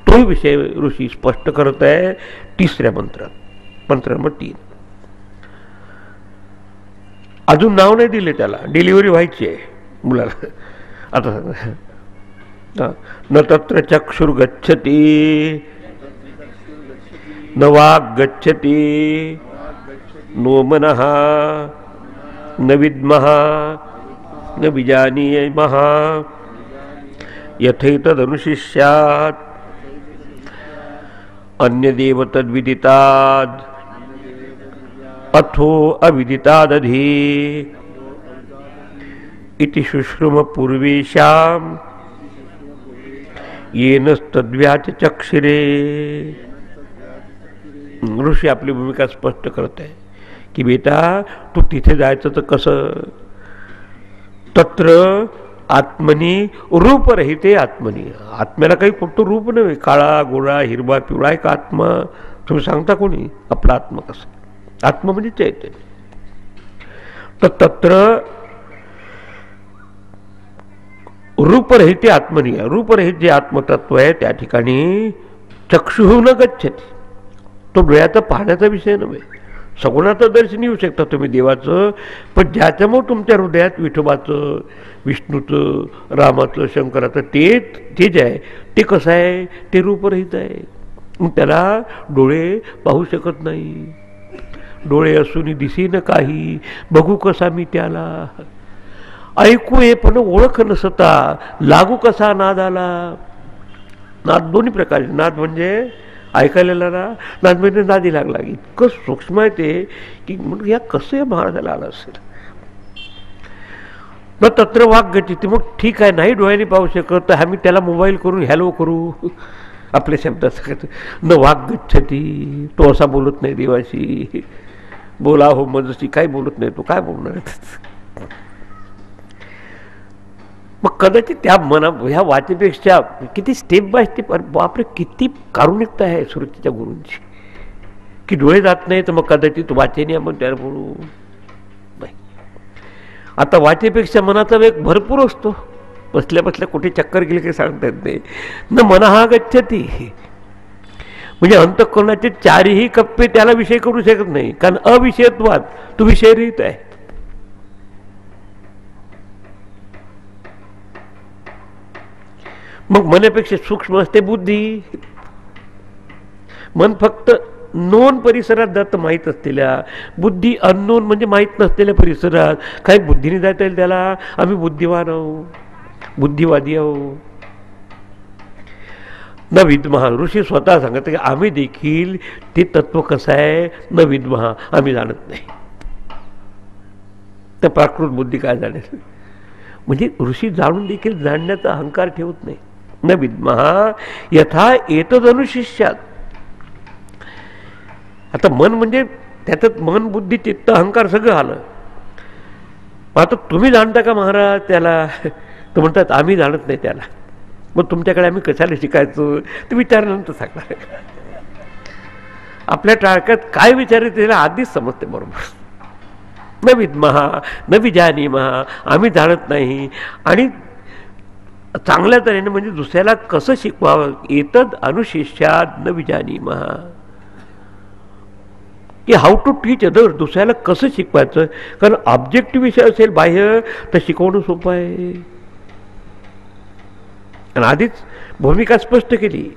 तोही विषय ऋषी स्पष्ट करत आहे तिसऱ्या मंत्रात, मंत्र नंबर 3. अजून नाव नाही दिले त्याला, डिलिव्हरी व्हायची आहे मुलाला. आता न तत्र चक्षुर गच्छति न वाग गच्छति नो मनः न विद्मः न विजानीमः यथैतदनुशिष्यात् अन्यदेव तद्विदिताद् अथो अविदितादधि इति शुश्रुम पूर्वेशाम् येन तद्व्याचक्षिरे. ऋषी आपली भूमिका स्पष्ट करत आहे की बेटा तू तिथे जायचं तर कसं. तत्र आत्मनी रूपरहिते आत्मनी. आत्म्याला काही कुठं रूप नव्हे. काळा गोळा हिरवा पिवळा एक आत्मा. तुम्ही सांगता कोणी आपला आत्मा कसं. आत्मा म्हणजे चैतन्य. तर तत्र रूपरहिते आत्मनी. रूपरहित जे आत्मतत्व आहे त्या ठिकाणी चक्षुः न गच्छति. तो डोळ्याचा पाहण्याचा विषय नव्हे. सगुणाचं दर्शन येऊ शकता तुम्ही देवाचं, पण ज्याच्यामुळे तुमच्या हृदयात विठोबाचं विष्णूचं रामाचं शंकराचं ते जे आहे ते कसं आहे ते रूपरहित आहे. मग त्याला डोळे पाहू शकत नाही. डोळे असून दिसी न काही बघू कसा मी त्याला. ऐकू ये पण ओळख नसता लागू कसा नादाला. नाद दोन्ही प्रकारचे. नाद म्हणजे ऐकायला नाद म्हणजे नादी लागला. इतकं सूक्ष्म आहे ते की मग या कसं या महाराजाला आलं असेल. मग तत्र वाग गच्छति. मग ठीक आहे नाही डोळ्याने पाहू शकत तर आम्ही त्याला मोबाईल करून हॅलो करू आपल्या शब्दात सांगत. न वाग गच्छति. तो असा बोलत नाही देवाशी. बोला हो मजशी काही बोलत नाही. तो काय बोलणार. मग कदाचित त्या मना ह्या वाचेपेक्षा किती स्टेप बाय स्टेप. बापरे किती कारुणिकता आहे सुरुचीच्या गुरूंची की डोळे जात नाही तर मग कदाचित वाचेने आपण त्याला बोलू नाही. आता वाचेपेक्षा मनाचा वेग भरपूर असतो. बसल्या बसल्या कुठे चक्कर गेले काही सांगता येत नाही. न मनः गच्छति. म्हणजे अंतःकरणाचे चारही कप्पे त्याला विषय करू शकत नाही. कारण अविषयत्वात तो विषयरहित आहे. मग मनापेक्षा सूक्ष्म असते बुद्धी. मन फक्त नोन परिसरात जातं माहीत असलेल्या. बुद्धी अननोन म्हणजे माहीत नसलेल्या परिसरात. काही बुद्धीने जाता येईल त्याला. आम्ही बुद्धिवान आहो बुद्धिवादी आहो. न विद्मः. ऋषी स्वतः सांगत की आम्ही देखील ते तत्व कसं आहे न विद्मः आम्ही जाणत नाही. तर प्राकृत बुद्धी काय जाणेल. म्हणजे ऋषी जाणून देखील जाणण्याचा अहंकार ठेवत नाही. न विद्मः यथा एतदनुशिष्यात. आता मन म्हणजे त्याच्यात मन बुद्धी चित्त अहंकार सगळं आलं. आता तुम्ही जाणता का महाराज त्याला. तर म्हणतात आम्ही जाणत नाही त्याला. मग तुमच्याकडे आम्ही कशाला शिकायचं ते विचारल्यानंतर सांगणार. आपल्या टाळक्यात काय विचारायचं त्याला आधीच समजते बरोबर. न विद्मः न विजानीमः. आम्ही जाणत नाही. आणि चांगल्या तऱ्हेने म्हणजे दुसऱ्याला कसं शिकवावं. एतद अनुशिष्यात न विजानीमः. की हाऊ टू टीच अदर. दुसऱ्याला कसं शिकवायचं. कारण ऑब्जेक्टिव्ह विषय असेल बाह्य तर शिकवणं सोपं आहे. आणि आधीच भूमिका स्पष्ट केली.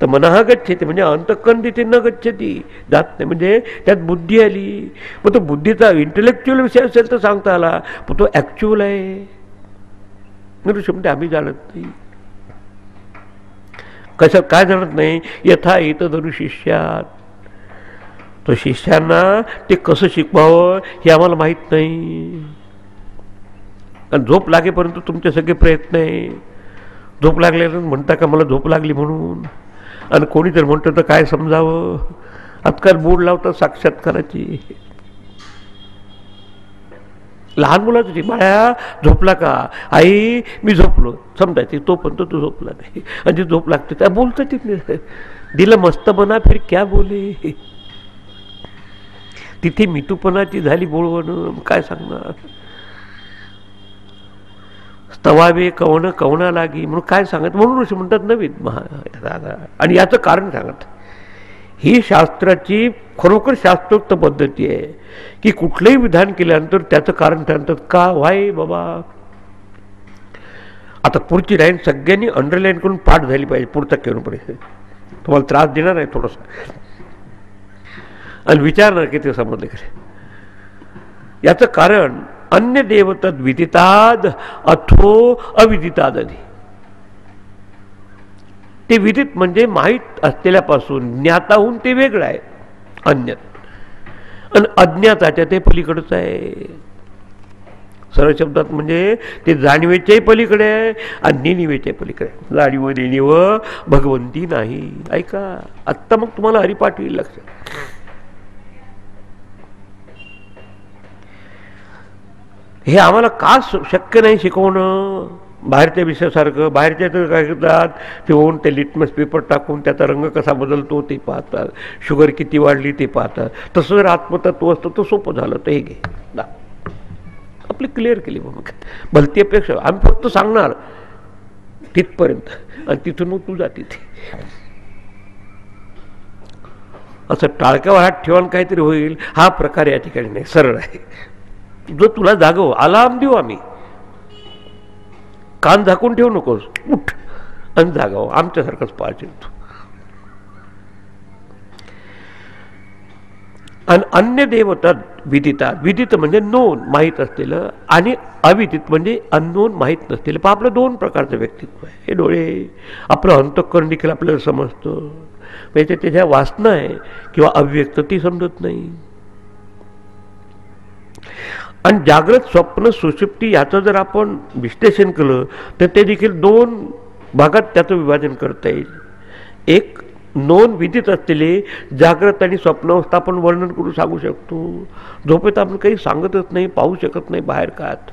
तर मनः गच्छति म्हणजे अंतःकरण तिथे न गच्छति जात नाही. म्हणजे त्यात बुद्धी आली. मग तो बुद्धीचा इंटेलेक्च्युअल विषय असेल तर सांगता आला. पण तो ॲक्च्युअल आहे. ऋषी म्हणते आम्ही जाणत नाही. कसं काय जाणत नाही. यथा एतदनुशिष्यात. तो शिष्यांना ते कसं शिकवावं हे आम्हाला माहीत नाही. आणि झोप लागेपर्यंत तुमचे सगळे प्रयत्न आहे. झोप लागल्यानंतर म्हणता का मला झोप लागली म्हणून. आणि कोणी जर म्हणतं तर काय समजावं. आजकाल बोर्ड लावतात साक्षात्काराची. लहान मुलाची बाळा झोपला का. आई मी झोपलो समजायची. तोपर्यंत तू झोपला नाही. आणि झोप लागते त्या बोलतात तिथे. दिलं मस्त बना फिर क्या बोले. तिथे मितूपणाची झाली बोलवणं काय सांगणार. स्तवावे कवण कवणा लागी म्हणून काय सांगत. म्हणून ऋषी म्हणतात न विद्मः. आणि याचं कारण सांगत. ही शास्त्राची खरोखर शास्त्रोक्त पद्धती आहे की कुठलंही विधान केल्यानंतर त्याचं कारण सांगतात. का व्हाय बाबा. आता पुढची लाईन सगळ्यांनी अंडरलाईन करून पाठ झाली पाहिजे. पुढचा केवढपर्यंत तुम्हाला त्रास देणार आहे थोडंसं. आणि विचारणार की ते समजले कसे. याचं कारण अन्य देव तद विदिताद अथो अविदितादधी. ते विदित म्हणजे माहीत असलेल्यापासून, ज्ञाताहून ते वेगळं आहे अन्यत, आणि अज्ञाताच्या ते पलीकडचं आहे. सरळ शब्दात म्हणजे ते जाणीवेच्याही पलीकडे आहे आणि नेणिवेच्या पलीकडे. जाणीव नेणीव भगवंती नाही. ऐका, आत्ता मग तुम्हाला हरिपाठ येईल लक्षात. हे आम्हाला का शक्य नाही शिकवणं? बाहेरच्या विषयासारखं. बाहेरच्या तर काय करतात, ते होऊन ते लिटमस पेपर टाकून त्याचा रंग कसा बदलतो ते पाहतात, शुगर किती वाढली ते पाहतात. तसं जर आत्मतत्व असतं तर सोपं झालं. तर हे घे ना, आपली क्लिअर केली. मग भलती अपेक्षा आम्ही फक्त सांगणार तिथपर्यंत, आणि तिथून मग तू जा तिथे. असं टाळक्यावर हात ठेवून काहीतरी होईल हा प्रकार या ठिकाणी नाही, सरळ आहे. जो तुला जागव, अलार्म देऊ आम्ही, कान झाकून ठेवू नकोस, उठ आणि जागाव, आमच्यासारखंच पाहिजे तू. आणि अन्य देवता विदितात. विदित म्हणजे नोन, माहीत असलेलं, आणि अविदित म्हणजे अननोन, माहीत नसलेलं. पण आपलं दोन प्रकारचं व्यक्तित्व आहे. हे डोळे, आपलं अंतःकरण देखील आपल्याला समजतं, म्हणजे त्याच्या वासना आहे किंवा अव्यक्त ती समजत नाही. आणि जागृत, स्वप्न, सुषुप्ती याचं जर आपण विश्लेषण केलं तर ते देखील दोन भागात त्याचं विभाजन करता येईल. एक नोन विदित असलेले जागृत आणि स्वप्नावस्था आपण वर्णन करून सांगू शकतो. झोपेत आपण काही सांगतच नाही, पाहू शकत नाही बाहेर कात.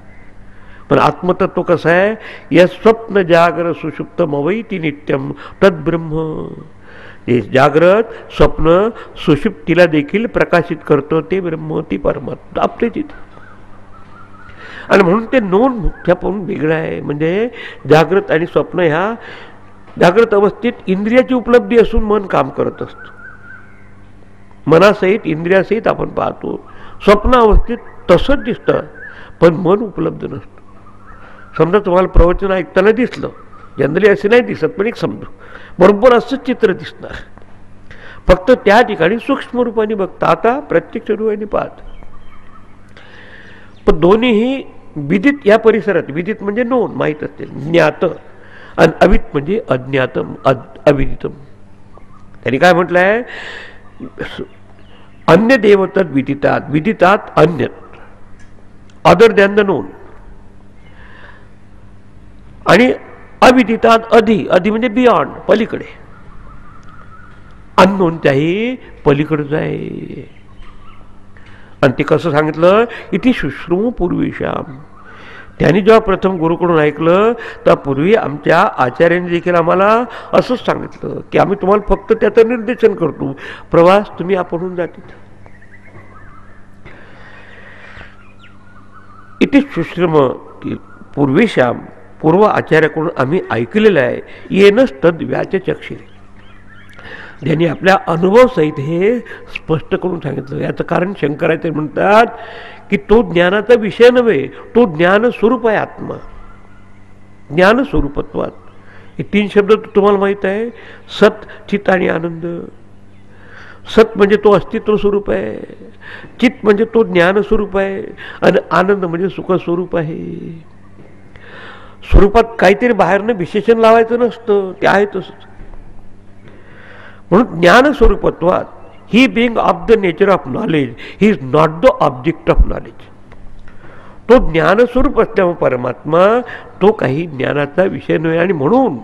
पण आत्मतत्व कसं आहे, या स्वप्न जागर सुषुप्त मवैती नित्यम तद्ब्रह्म. हे जागृत, स्वप्न, सुषुप्तीला देखील प्रकाशित करतं ते ब्रह्म, ती परमात्मा आपले तिथे. आणि म्हणून ते नोन मुख्यापासून वेगळं आहे. म्हणजे जागृत आणि स्वप्न ह्या जागृत अवस्थेत इंद्रियाची उपलब्धी असून मन काम करत असतं, मनासहित इंद्रियासहित आपण पाहतो. स्वप्न अवस्थेत तसंच दिसतं पण मन उपलब्ध नसतं. समजा तुम्हाला प्रवचन ऐकताना दिसलं, जनरली असे नाही दिसत, पण एक समजू बरोबर असंच चित्र दिसणार, फक्त त्या ठिकाणी सूक्ष्म रूपाने बघता, आता प्रत्यक्ष रूपाने पाहत. पण दोन्हीही विदित या परिसरात, विदित म्हणजे नोन, माहीत असते, ज्ञात, आणि अवित म्हणजे अज्ञातम, अविदितम. त्यांनी काय म्हटलं आहे, अन्य देवतात विदितात, विदितात अन्य, अदर दॅन द नोन, आणि अविदितात अधि, अधि म्हणजे बियॉन्ड, पलीकडे, अननोन त्याही पलीकडचं आहे. आणि ते कसं सांगितलं, इथे शुश्रूम पूर्वीशाम. त्यांनी जेव्हा प्रथम गुरुकडून ऐकलं त्यापूर्वी आमच्या आचार्यांनी देखील आम्हाला असंच सांगितलं की आम्ही तुम्हाला फक्त त्याचं निर्देशन करतो, प्रवास तुम्ही आपणहून जातील. इथे शुश्रूम पूर्वीशाम, पूर्व आचार्याकडून आम्ही ऐकलेलं आहे. येणंच तद व्याच चक्षिरे. त्यांनी आपल्या अनुभवसहित हे स्पष्ट करून सांगितलं. याचं कारण शंकराचार्य म्हणतात की तो ज्ञानाचा विषय नव्हे, तो ज्ञान स्वरूप आहे आत्मा. ज्ञान स्वरूपत्वात हे तीन शब्द तुम्हाला माहीत आहे, सत, चित आणि आनंद. सत म्हणजे तो अस्तित्व स्वरूप आहे, चित म्हणजे तो ज्ञान स्वरूप आहे, आणि आनंद म्हणजे सुख स्वरूप आहे. स्वरूपात काहीतरी बाहेरनं विशेषण लावायचं नसतं, ते आहे तसंच. म्हणून ज्ञान स्वरूपत्वात, he being of the nature of knowledge, he is not the object of knowledge. तो ज्ञानस्वरूप असल्यामुळे परमात्मा तो काही ज्ञानाचा विषय नव्हे. आणि म्हणून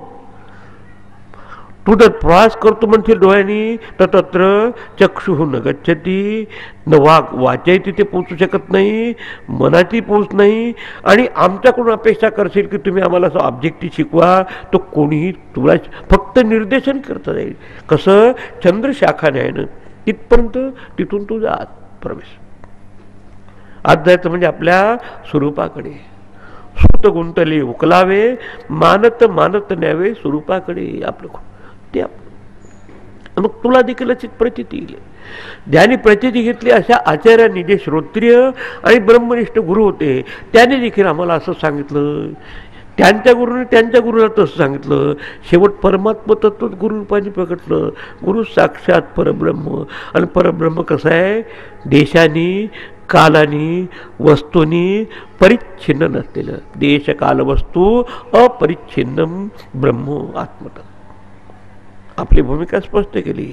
तू जर प्रवास करतो म्हणशील डोळ्यांनी तर तत्र चक्षुः न गच्छती, न वाचाही तिथे पोचू शकत नाही, मनाची पोच नाही. आणि आमच्याकडून अपेक्षा करशील की तुम्ही आम्हाला असं ऑब्जेक्टिव्ह शिकवा, तो कोणीही तुला फक्त निर्देशन करता जाईल. कसं चंद्रशाखा न्यायनं तिथपर्यंत, तिथून तू जा प्रवेश. आज जायचं म्हणजे आपल्या स्वरूपाकडे. सुत गुंतले उकलावे, मानत मानत न्यावे स्वरूपाकडे. आपलं ते मग तुला देखील प्रचिती येईल. ज्यांनी प्रचिती घेतली अशा आचार्यांनी, जे श्रोत्रिय आणि ब्रह्मनिष्ठ गुरु होते, त्यांनी देखील आम्हाला असं सांगितलं. त्यांच्या गुरुने त्यांच्या गुरुला तसं सांगितलं. शेवट परमात्म तत्वच गुरुरूपाने प्रकटलं. गुरु साक्षात परब्रह्म. आणि परब्रह्म कसं आहे, देशाने कालानी वस्तूंनी परिच्छिन्न नसलेलं, देश काल वस्तू अपरिच्छिन्नम ब्रह्म आत्मत. आपली भूमिका स्पष्ट केली.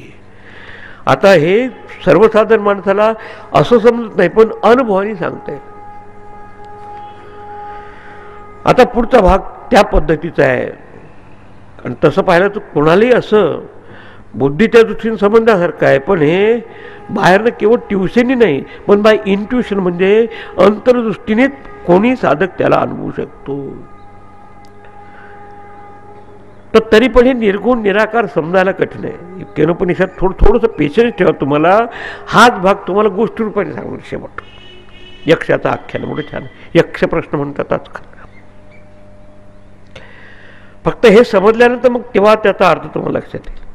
आता हे सर्वसाधारण माणसाला असं समजत नाही, पण अनुभवाने सांगताय. आता पुढचा भाग त्या पद्धतीचा आहे. आणि तसं पाहिलं तर कोणालाही असं बुद्धीच्या दृष्टीने समजण्यासारखं आहे, पण हे बाहेरनं केवळ ट्युशनही नाही, पण बाय इंट्युशन म्हणजे अंतर्दृष्टीने कोणी साधक त्याला अनुभवू शकतो. तर तरी पण हे निर्गुण निराकार समजायला कठीण आहे. केनोपनिषद थोडंसं पेशन्स ठेवा. तुम्हाला हाच भाग तुम्हाला गोष्टी रूपाने सांगणार. शेवट यक्षाचा आख्यान मोठं छान, यक्ष प्रश्न म्हणतात आजकाल. फक्त हे समजल्यानंतर मग तेव्हा त्याचा अर्थ तुम्हाला लक्षात येईल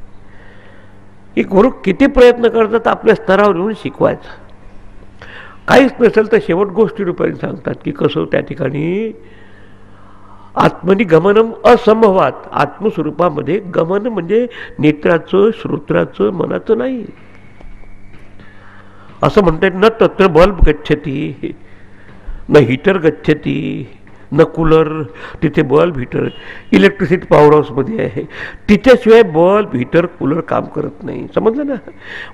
की गुरु किती प्रयत्न करतात आपल्या स्तरावर येऊन शिकवायचा. काहीच नसेल तर शेवट गोष्टी रूपाने सांगतात की कसं त्या ठिकाणी आत्मनी गमनम असंभवात, आत्मस्वरूपामध्ये गमन म्हणजे नेत्राचं, श्रोत्राचं, मनाचं नाही. असं म्हणतात न तत्र बल्ब गच्छती, न हीटर गच्छती, न कूलर. तिथे बल्ब हीटर इलेक्ट्रिसिटी पॉवर हाऊसमध्ये आहे, तिच्याशिवाय बल्ब हीटर कूलर काम करत नाही. समजलं ना.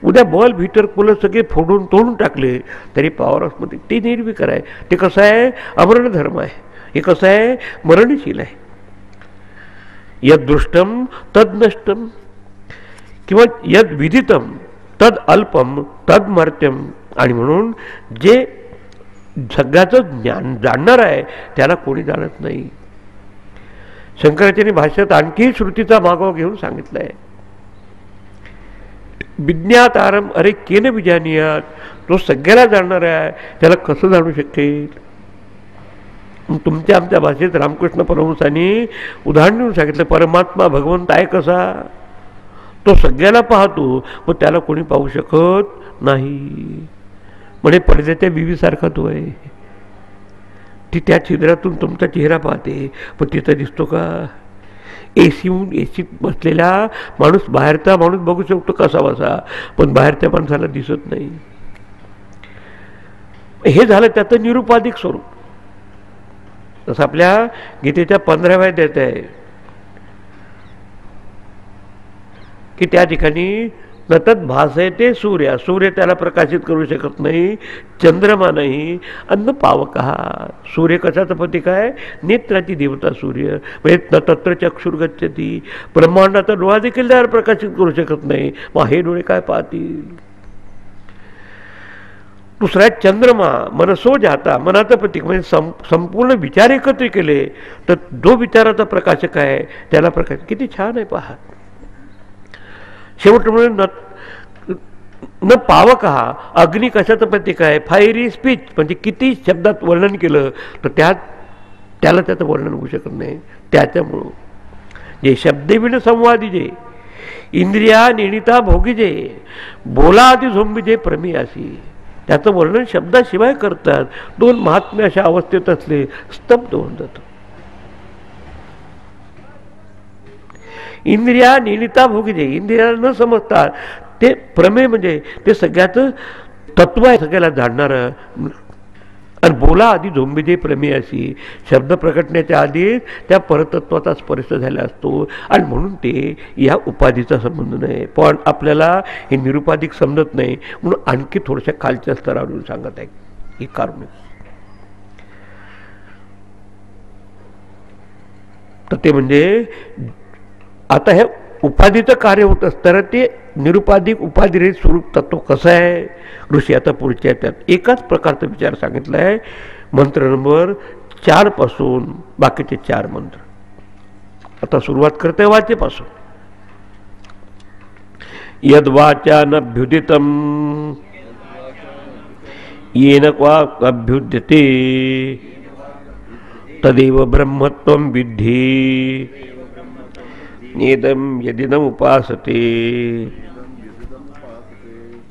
उद्या बल्ब हीटर कूलर सगळे फोडून तोडून टाकले तरी पॉवर हाऊसमध्ये ते निर्विकार आहे. ते कसं आहे, अमरण धर्म आहे. हे कसं आहे, मरणशील आहे. यद दृष्टम तद नष्टम किंवा यद विदितम तद अल्पम तद मर्त्यम. आणि म्हणून जे सगळ्याचं ज्ञान जाणणार आहे त्याला कोणी जाणत नाही. शंकराचार्य भाष्यात आणखी श्रुतीचा मागोवा घेऊन सांगितलं आहे. विज्ञातारम अरे केन विजानीयात. तो सगळ्याला जाणणार आहे त्याला कसं जाणू शकेल. तुमच्या आमच्या भाषेत रामकृष्ण परमहंसांनी उदाहरण देऊन सांगितलं, परमात्मा भगवंत आहे कसा, तो सगळ्याला पाहतो पण त्याला कोणी पाहू शकत नाही. म्हणजे पडद्याच्या बीवीसारखा तो आहे. ती त्या छिद्रातून तुमचा चेहरा पाहते पण तिथं दिसतो का. एसीत बसलेला माणूस बाहेरचा माणूस बघू शकतो कसा बसा, पण बाहेरच्या माणसाला दिसत नाही. हे झालं त्याचं निरुपाधिक स्वरूप. तसं आपल्या गीतेच्या 15व्या अध्यायात आहे की त्या ठिकाणी नतत भासयते सूर्य. सूर्य त्याला प्रकाशित करू शकत नाही, चंद्रमा नाही, अन्न पावकहा. सूर्य कशाचं प्रतीक आहे, नेत्राची देवता सूर्य. म्हणजे न तत्र चक्षुर गच्छती. ब्रह्मांडाचा डोळा देखील त्याला प्रकाशित करू शकत नाही, मग हे डोळे काय पाहतील. दुसरा चंद्रमा मनसो जाता, मनाचं प्रतीक. म्हणजे संपूर्ण विचार एकत्र केले तर जो विचाराचा प्रकाशक आहे त्याला प्रकाश. किती छान आहे पहा. शेवट म्हणजे न पावकहा. अग्नी कशाचं प्रतीक आहे, फायरी स्पीच. म्हणजे किती शब्दात वर्णन केलं तर त्याला त्याचं वर्णन होऊ शकत नाही. त्याच्यामुळं जे शब्देविण संवादी जे इंद्रिया नेणिता भोगी जे बोला आधी झोंबी जे प्रमेयासी. त्याचं वर्णन शब्दाशिवाय करतात. दोन महात्म्य अशा अवस्थेत असले स्तब्ध होऊन जातं. इंद्रिया निनिता भोगीजे. इंद्रियाला न समजता ते प्रमेय म्हणजे ते सगळ्याचं तत्व आहे, सगळ्याला जाणणारं. आणि बोला आधी झोंबीजे प्रमेयाशी. शब्द प्रकटण्याच्या आधी त्या परतत्वाचा स्पर्श झाला असतो आणि म्हणून ते या उपाधीचा संबंध नाही. पण आपल्याला हे निरुपाधिक समजत नाही म्हणून आणखी थोड्याशा खालच्या स्तरावरून सांगत आहे ही कारण. तर ते म्हणजे आता हे उपाधीचं कार्य होत असताना ते निरुपाधिक उपाधिरहित स्वरूप तत्व कसं आहे. ऋषी आता पुढच्या त्यात एकाच प्रकारचा विचार सांगितला आहे. मंत्र नंबर 4 पासून बाकीचे 4 मंत्र. आता सुरुवात करते वाचेपासून. यद्वाचानभ्युदितं येन क्वाभ्युद्यते तदेव ब्रह्मत्वं विद्धि नेदम यदिदम उपासते.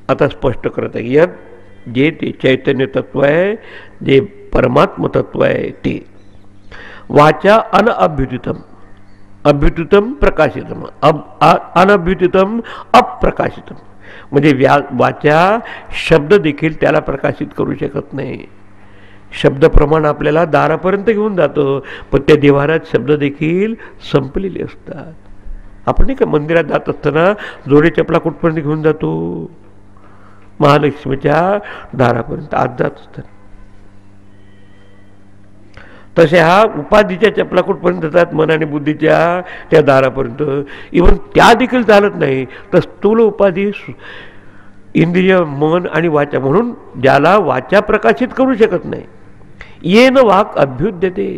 आता स्पष्ट करत आहे यद जे ते चैतन्य तत्व आहे, जे परमात्म तत्व आहे ते. वाचा अनअभ्युदितम. अभ्युदितम प्रकाशितम, अनभ्युदितम अप्रकाशितम. म्हणजे वाचा शब्द देखील त्याला प्रकाशित करू शकत नाही. शब्द प्रमाण आपल्याला दारापर्यंत घेऊन जातं, पण त्या देवारात शब्द देखील संपलेले असतात. आपण नाही का मंदिरात जात असताना जोडे चपला कुठपर्यंत घेऊन जातो? महालक्ष्मीच्या दारापर्यंत आत जात असताना. तसे हा उपाधीच्या चपला कुठपर्यंत जातात? मन आणि बुद्धीच्या त्या दारापर्यंत. इव्हन त्या देखील चालत नाही तर स्थूल उपाधी, इंद्रिय, मन आणि वाचा, म्हणून ज्याला वाचा प्रकाशित करू शकत नाही. येन वाक अभ्युद्यते,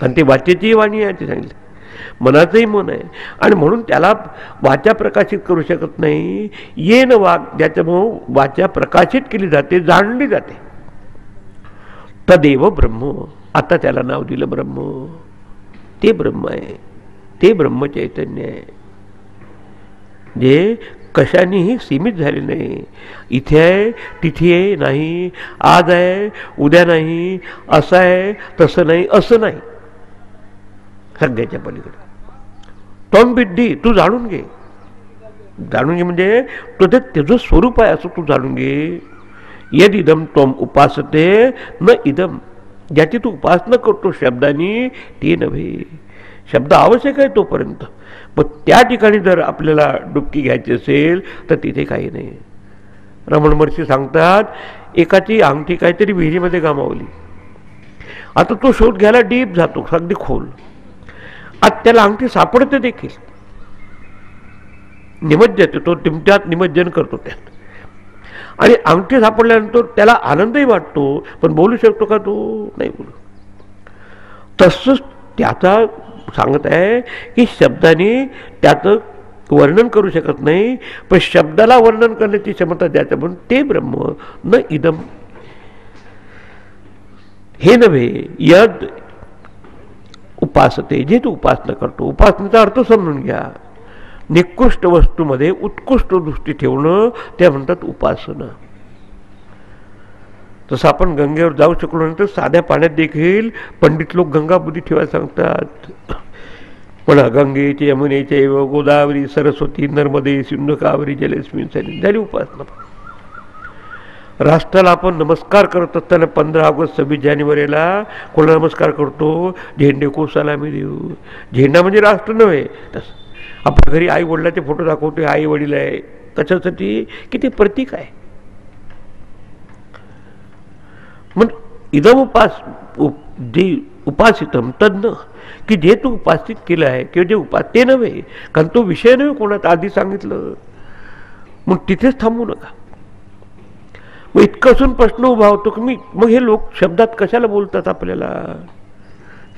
आणि ती वाचेची वाणी आहे, ते सांगितलं. मनाचंही मन आहे, आणि म्हणून त्याला वाचा प्रकाशित करू शकत नाही. येन वाक, ज्याच्यामुळं वाचा प्रकाशित केली जाते, जाणली जाते. तदेव ब्रह्म, आता त्याला नाव दिलं ब्रह्म. ते ब्रह्म आहे, ते ब्रह्मचैतन्य आहे, जे कशानेही सीमित झाले नाही. इथे आहे, तिथे नाही, आज आहे, उद्या नाही, असं आहे, तसं नाही, असं नाही, सगळ्याच्या पलीकडे. त्वम विद्धी, तू जाणून घे. जाणून घे म्हणजे तुझं स्वरूप आहे असं तू जाणून घे. यद इदम त्वम उपासते न इदम, ज्याची तू उपासना करतो शब्दानी ते नव्हे. शब्द आवश्यक आहे तोपर्यंत, पण त्या ठिकाणी जर आपल्याला डुबकी घ्यायची असेल तर तिथे काही नाही. रमण महर्षी सांगतात, एकाची अंगठी काहीतरी विहिरीमध्ये गमावली. आता तो शोध घ्यायला डीप जातो, अगदी खोल. आता त्याला अंगठी सापडते देखील, निमज्जते, तो त्यात निमज्जन करतो त्यात. आणि अंगठी सापडल्यानंतर त्याला आनंदही वाटतो, पण बोलू शकतो का तो? नाही बोलू. तसंच त्याचा सांगत आहे की शब्दाने त्याचं वर्णन करू शकत नाही, पण शब्दाला वर्णन करण्याची क्षमता द्यायचं, म्हणून ते ब्रह्म न इदम, हे नव्हे. यद उपासते, जे तू उपासना करतो. उपासनेचा अर्थ समजून घ्या. निकृष्ट वस्तूमध्ये उत्कृष्ट दृष्टी ठेवणं, त्या म्हणतात उपासना. तसं आपण गंगेवर जाऊ शकलो नाही तर साध्या पाण्यात देखील पंडित लोक गंगाबुद्धी ठेवायला सांगतात. म्हणा गंगेचे, यमुनेचे, गोदावरी, सरस्वती, नर्मदे, सिंधू, कावेरी जलेस्मिन, झाली उपासना. राष्ट्राला आपण नमस्कार करत असताना 15 ऑगस्ट 26 जानेवारीला कोणाला नमस्कार करतो? झेंडे को सलामी देऊ. झेंडा म्हणजे राष्ट्र नव्हे. तसं आपल्या घरी आई वडिलाचे फोटो दाखवतो, आई वडील आहे, कशासाठी? की ते प्रतीक आहे. मग इदम जे उपासितम तज्ञ, की जे तू उपासित केलं आहे किंवा जे ते नव्हे, कारण तो विषय नव्हे कोणाचा, आधी सांगितलं. मग तिथेच थांबू नका. मग इतकं असून प्रश्न उभा होतो की मग हे लोक शब्दात कशाला बोलतात आपल्याला?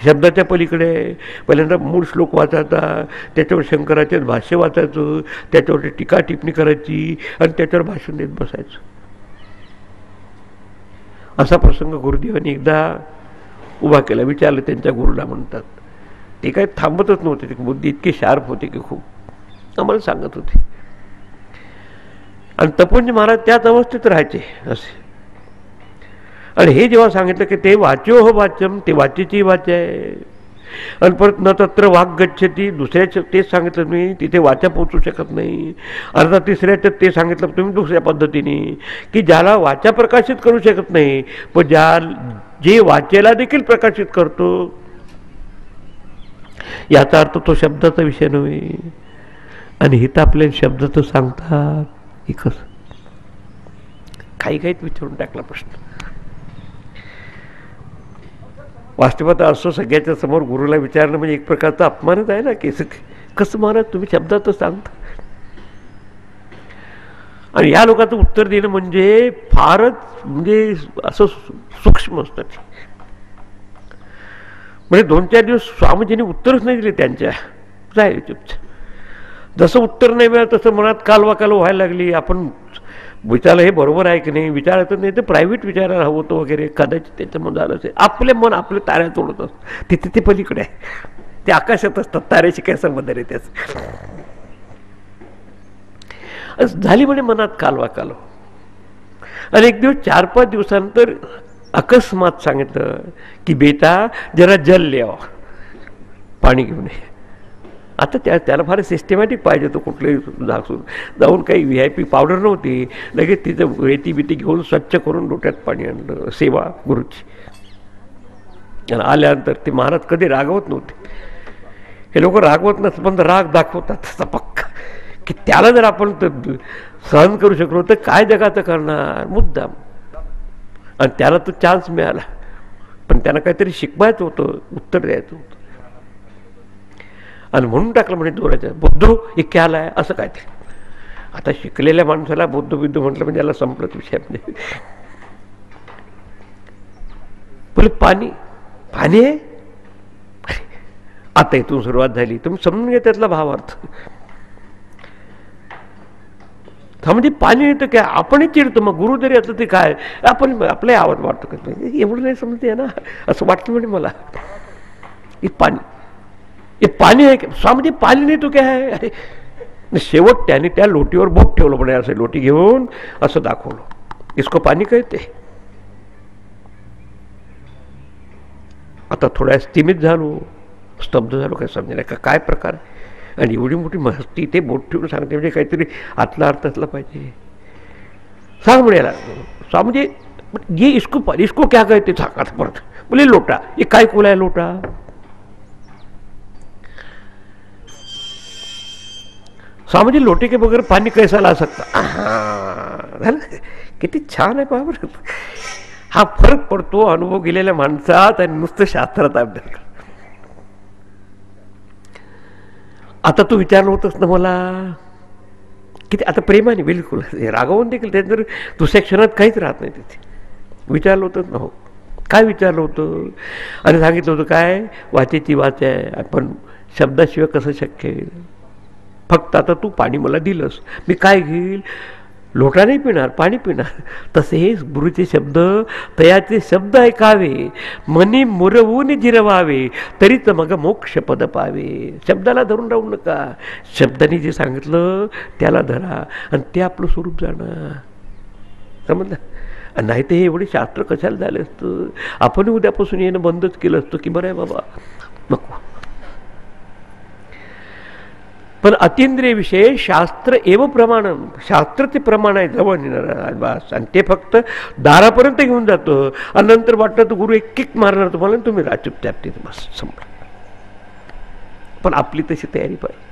शब्दाच्या पलीकडे पहिल्यांदा मूळ श्लोक वाचायचा, त्याच्यावर शंकराचेच भाष्य वाचायचं, त्याच्यावर टीका टिप्पणी करायची आणि त्याच्यावर भाषण देत बसायचं. असा प्रसंग गुरुदेवांनी एकदा उभा केला. विचारलं त्यांच्या गुरुला, म्हणतात ते काही थांबतच नव्हते, ते बुद्धी इतकी शार्प होते की खूप आम्हाला सांगत होते. आणि तपोजी महाराज त्याच अवस्थेत राहायचे असे. आणि हे जेव्हा सांगितलं की ते वाच्यो हो वाच्यम, ते वाचेची वाचा आहे. आणि परत न तत्र वाक गच्छती, दुसऱ्याचं तेच सांगितलं तुम्ही, तिथे वाचा पोचू शकत नाही. अर्धा तिसऱ्याच्यात ते सांगितलं तुम्ही दुसऱ्या पद्धतीने, की ज्याला वाचा प्रकाशित करू शकत नाही, पण जे वाचेला देखील प्रकाशित करतो, याचा अर्थ तो शब्दाचा विषय नव्हे. आणि हिथं आपल्याला शब्द तर सांगतात की कसं, काही काहीच विचारून टाकला प्रश्न. वास्तवात असं सगळ्याच्या समोर गुरुला विचारणं म्हणजे एक प्रकारचा अपमानच आहे ना, की कसं महाराज तुम्ही शब्दातच सांगता. आणि या लोकांचं उत्तर देणं म्हणजे फारच म्हणजे असं सूक्ष्म असतं. म्हणजे 2-4 दिवस स्वामीजींनी उत्तरच नाही दिले त्यांच्या, जायला चुपचाप. जसं उत्तर नाही मिळालं तसं मनात कालवा व्हायला लागली. आपण विचारलं हे बरोबर आहे की नाही, विचारायचं नाही तर प्रायव्हेट विचारायला हवं होतं वगैरे, कदाचित त्याचं मन झालं असेल. आपले मन आपले ताऱ्या तोडत असतं, तिथे ते पलीकडे आहे, ते आकाशात असतात, ताऱ्याशी काय संबंध आहे त्याचं. झाली म्हणे मनात कालवा. आणि एक दिवस 4-5 दिवसानंतर अकस्मात सांगितलं की बेटा जरा जल ले आओ, पाणी घेऊन ये. आता त्याला फार सिस्टमॅटिक पाहिजे तो कुठलेही जाऊन काही VIP पावडर नव्हती, लगेच तिथं रेती बिती घेऊन स्वच्छ करून डोक्यात पाणी आणलं, सेवा गुरुची. आणि आल्यानंतर ते महाराज कधी रागवत नव्हते. हे लोक रागवत नसतं पण राग दाखवतात तसा पक्का, की त्याला जर आपण सहन करू शकलो तर काय जगाचं करणार मुद्दाम. आणि त्याला तो चान्स मिळाला, पण त्यांना काहीतरी शिकवायचं होतं, उत्तर द्यायचं होतं. आणि म्हणून टाकलं म्हणजे दोरायचं बुद्ध हे क्या आलाय असं काय ते. आता शिकलेल्या माणसाला बुद्ध म्हटलं म्हणजे याला संपलंच विषय. म्हणजे बोले पाणी पाणी आहे. आता इथून सुरुवात झाली, तुम्ही समजून घ्या त्यातला भावार्थ. म्हणजे पाणी येतं काय, आपणही चिडतो. मग गुरु जरी असलं ते काय, आपण आपलाही आवाज वाटतो का, एवढं नाही समजते ना असं वाटतं. म्हणजे मला हे पाणी आहे का स्वामी, पाणी नाही तो काय आहे. अरे शेवट त्याने त्या लोटीवर बोट ठेवलं, म्हणे असं लोटी घेऊन असं दाखवलं, इसको पाणी कहते. आता थोड्या स्थिमित झालो, स्तब्ध झालो, काय समजेल का काय प्रकार. आणि एवढी मोठी मस्ती ते बोट ठेवून सांगते म्हणजे काहीतरी आतला अर्थ असला पाहिजे. सांग म्हणाला स्वामीजी, ये इसको क्या कहते सांगा परत. बोले लोटा. ये काय कोला आहे लोटा. स्वामीजी लोटे के बगैर पाणी कैसा ला सकता. झालं किती छान आहे बाबर. हा फरक पडतो अनुभव गेलेल्या माणसात आणि नुसतं शास्त्रात अभ्यास कर. आता तू विचारलं होतंस ना मला किती, आता प्रेमाने बिलकुल रागवून देखील त्यात जर दुसऱ्या क्षणात काहीच राहत नाही तिथे. विचारलं होतंच ना. हो काय विचारलं होतं. आणि सांगितलं होतं काय, वाचेची वाच आहे, आपण शब्दाशिवाय कसं शक्य आहे. फक्त आता तू पाणी मला दिलंस, मी काय घेईल, लोटा नाही पिणार, पाणी पिणार. तसे हे गुरुचे शब्द, तयाचे शब्द ऐकावे, मनी मुरवून जिरवावे, तरीच मग मोक्ष पद पावे. शब्दाला धरून राहू नका, शब्दाने जे सांगितलं त्याला धरा आणि ते आपलं स्वरूप जाणं. समजलं. नाही ते हे एवढे शास्त्र कशाला झाले असतं. आपण उद्यापासून येणं बंदच केलं असतं की बरं आहे बाबा नको. पण अतिंद्रिय विषय शास्त्र एव प्रमाणम, शास्त्र ते प्रमाण आहे जवळ नेणार बस. आणि ते फक्त दारापर्यंत घेऊन जातो आणि नंतर वाटतं तर गुरु एक किक मारणार तुम्हाला आणि तुम्ही चुपचाप तिथे बस संपलं. पण आपली तशी तयारी पाहिजे.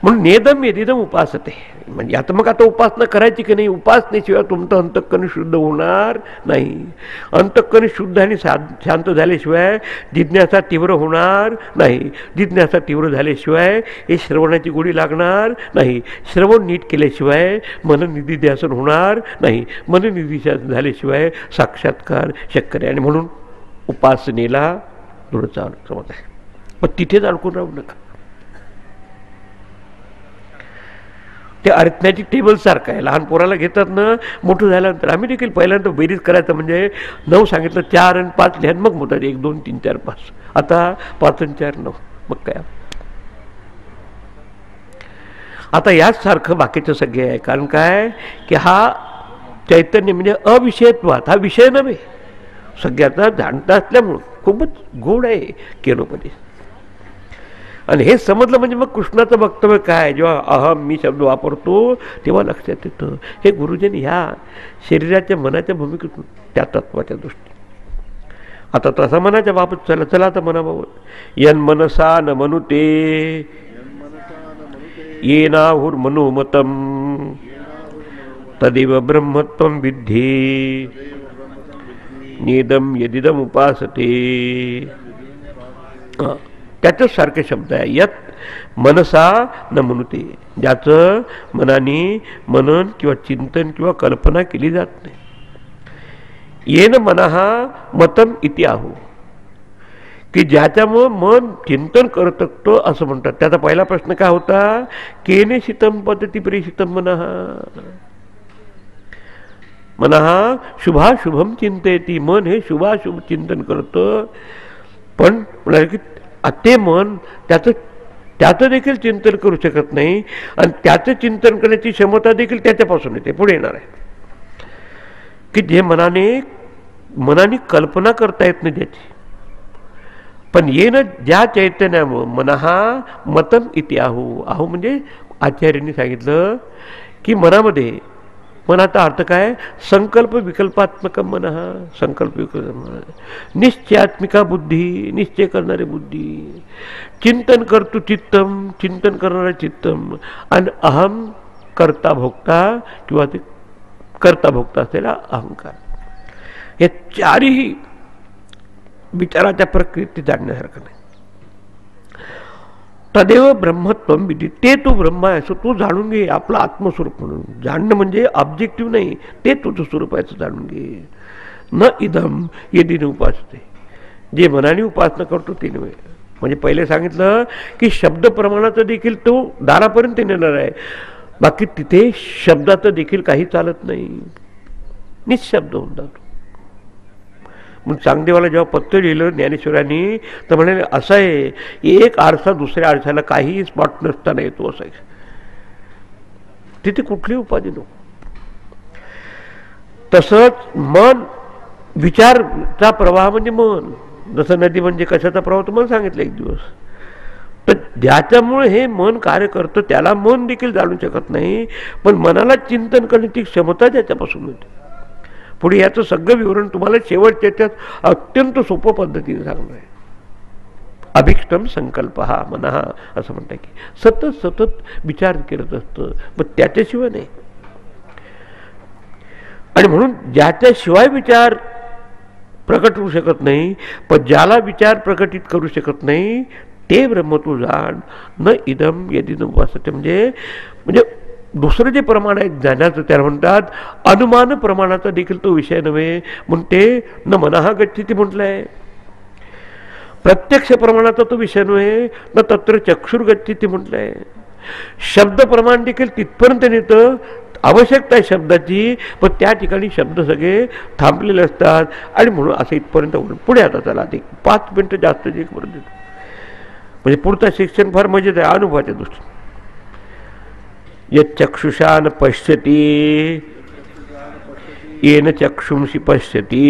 म्हणून नेदम यदिदम उपासते. म्हणजे आता मग आता उपासना करायची की नाही. उपासनेशिवाय तुमचं अंतःकरण शुद्ध होणार नाही. अंतःकरण शुद्ध आणि शांत झाल्याशिवाय जिज्ञासा तीव्र होणार नाही. जिज्ञासा तीव्र झाल्याशिवाय हे श्रवणाची गोडी लागणार नाही. श्रवण नीट केल्याशिवाय मननिधी ध्यासन होणार नाही. मननिधी झाल्याशिवाय साक्षात्कार शक्य आहे. आणि म्हणून उपासनेला थोडं समज आहे. पण तिथेच अडकून राहू नका. ते अरिथमॅटिक टेबल सारखं आहे. लहान पोराला घेतात ना, मोठं झाल्यानंतर आम्ही देखील पहिल्यांदा बेरीज करायचं म्हणजे 9 सांगितलं, 4 आणि 5 लिहान मग मोठा 1 2 3 4 5. आता 5 आणि 4 9. मग काय आता याच सारखं बाकीचं सगळे आहे. कारण काय की हा चैतन्य म्हणजे अविषयत्वात, हा विषय नव्हे, सगळ्याचा जाणता असल्यामुळं खूपच गोड आहे केनोपदेश. आणि हे समजलं म्हणजे मग कृष्णाचं वक्तव्य काय, जेव्हा अहम मी शब्द वापरतो तेव्हा लक्षात येतं हे गुरुजींनी ह्या शरीराच्या मनाच्या भूमिकेतून त्या तत्वाच्या दृष्टी. आता तसा मनाच्या बाबत चला आता मनाबाबत. यन मनसा न मनुते येनाहुर मनोमतम तदेव ब्रह्मत्वं विद्धि नेदम यदिदम उपासते. त्याचंच सारखे शब्द आहे. यत मनसा न मनुते, ज्याचं मनाने मनन किंवा चिंतन किंवा कल्पना केली जात नाही. येन मनहा मतम इति आहो, की ज्याच्यामुळं मन चिंतन करत असतो असं म्हणतात. त्याचा पहिला प्रश्न काय होता, केने शितम पद्धती प्रेषितम मनहा. मनहा शुभाशुभम चिंतयती, मन हे शुभाशुभ चिंतन करतं. पण म्हणाले की ते मन त्याचं देखील चिंतन करू शकत नाही आणि त्याचं चिंतन करण्याची क्षमता देखील त्याच्यापासून येते. पुढे येणार आहे की जे मनाने कल्पना करता येत नाही त्याची, पण येन ज्या चैतन्यामुळं मनहा मतम इति आहू, आहू म्हणजे आचार्यांनी सांगितलं की मनामध्ये, मनाचा अर्थ काय, संकल्प विकल्पात्मक मन, संकल्प विकल्प, निश्चयात्मिका बुद्धी, निश्चय करणारी बुद्धी, चिंतन करतो चित्तम, चिंतन करणारे चित्तम, आणि अहम कर्ता भोगता किंवा ते कर्ता भोगता असलेला अहंकार. हे चारही विचाराच्या प्रकृती जाणण्यासारखं नाही. तदेव ब्रह्मत्वम विधी, ते तू ब्रह्म आहे असं तू जाणून घे, आपलं आत्मस्वरूप म्हणून. जाणणं म्हणजे ऑब्जेक्टिव्ह नाही, ते तुझं स्वरूप आहे असं जाणून घे. न इदम यदि न उपासते, जे मनाने उपासना करतो ते नव्हे. म्हणजे पहिले सांगितलं की शब्द प्रमाणाचं देखील तो दारापर्यंत नेणार आहे, बाकी तिथे शब्दाचं देखील काही चालत नाही, निशब्द होऊन जातो. मग चांगदेवाला जेव्हा पत्र लिहिलं ज्ञानेश्वरांनी तर म्हणाले असं आहे, एक आरसा दुसऱ्या आरशाला काही स्पॉट नसताना येतो असं आहे. तिथे कुठली उपाधी नको. तसंच मन, विचारचा प्रवाह म्हणजे मन, जसं नदी म्हणजे कशाचा प्रवाह तुम्हाला सांगितलं एक दिवस. तर ज्याच्यामुळे हे मन कार्य करतं त्याला मन देखील जाणू शकत नाही, पण मनाला चिंतन करण्याची क्षमता ज्याच्यापासून मिळते. पुढे याचं सगळं विवरण तुम्हाला शेवटच्या अत्यंत सोपं पद्धतीने सांगणार आहे. अभीष्टम संकल्प हा मनः असं म्हणतात की सतत सतत विचार करत असतं, पण त्याच्याशिवाय नाही. आणि म्हणून ज्याच्याशिवाय विचार प्रकट होऊ शकत नाही, पण ज्याला विचार प्रकटित करू शकत नाही ते ब्रह्म तू जाण. न इदम यदि न उपासते, म्हणजे दुसरं जे प्रमाण आहे ज्ञानाचं त्याला म्हणतात अनुमान प्रमाणाचा देखील तो विषय नव्हे, म्हणून ते न मनः गच्छति म्हटलंय. प्रत्यक्ष प्रमाणाचा तो विषय नव्हे, न तत्र चक्षुर गच्छति म्हटलंय. शब्द प्रमाण देखील तिथपर्यंत नेतं, आवश्यकता आहे शब्दाची, पण त्या ठिकाणी शब्द सगळे थांबलेले असतात. आणि म्हणून असं इथपर्यंत पुढे आता चला ते 5 मिनिटं जास्त जे करून देतो, म्हणजे पुढचं शिक्षण फार मजेत आहे अनुभवाच्या दृष्टीने. यच्चक्षुषान पश्यति येन चक्षुंषि पश्यति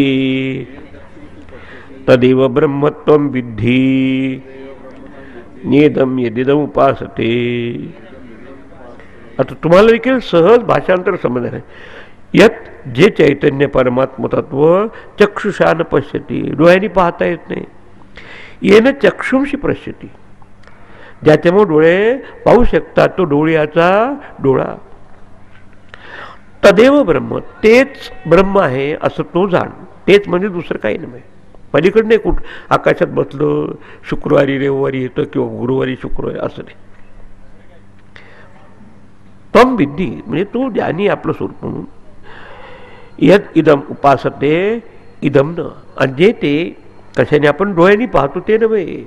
तदेव ब्रह्मत्वं विद्धि नेदम यदिदम उपासते. आता तुम्हाला देखील सहज भाषांतर समजणार आहे. यत जे चैतन्य परमात्म तत्व चक्षुषान पश्यति, डोळ्यांनी पाहता येत नाही, येन चक्षुंषि पश्यति, ज्याच्यामुळे डोळे पाहू शकतात तो डोळ्याचा डोळा. तदेव ब्रह्म, तेच ब्रह्म आहे असं तो जाण. तेच म्हणजे दुसरं काही नाही, पलीकडे नाही. कुठ आकाशात बसलं शुक्रवारी रविवारी येतं किंवा गुरुवारी शुक्रवारी असं नाही. तम विद्धी म्हणजे तू ज्ञानी आपलं स्वरूप म्हणून. यद इदम उपासते इदम न, आणि जे ते कशाने आपण डोळ्यांनी पाहतो ते नव्हे.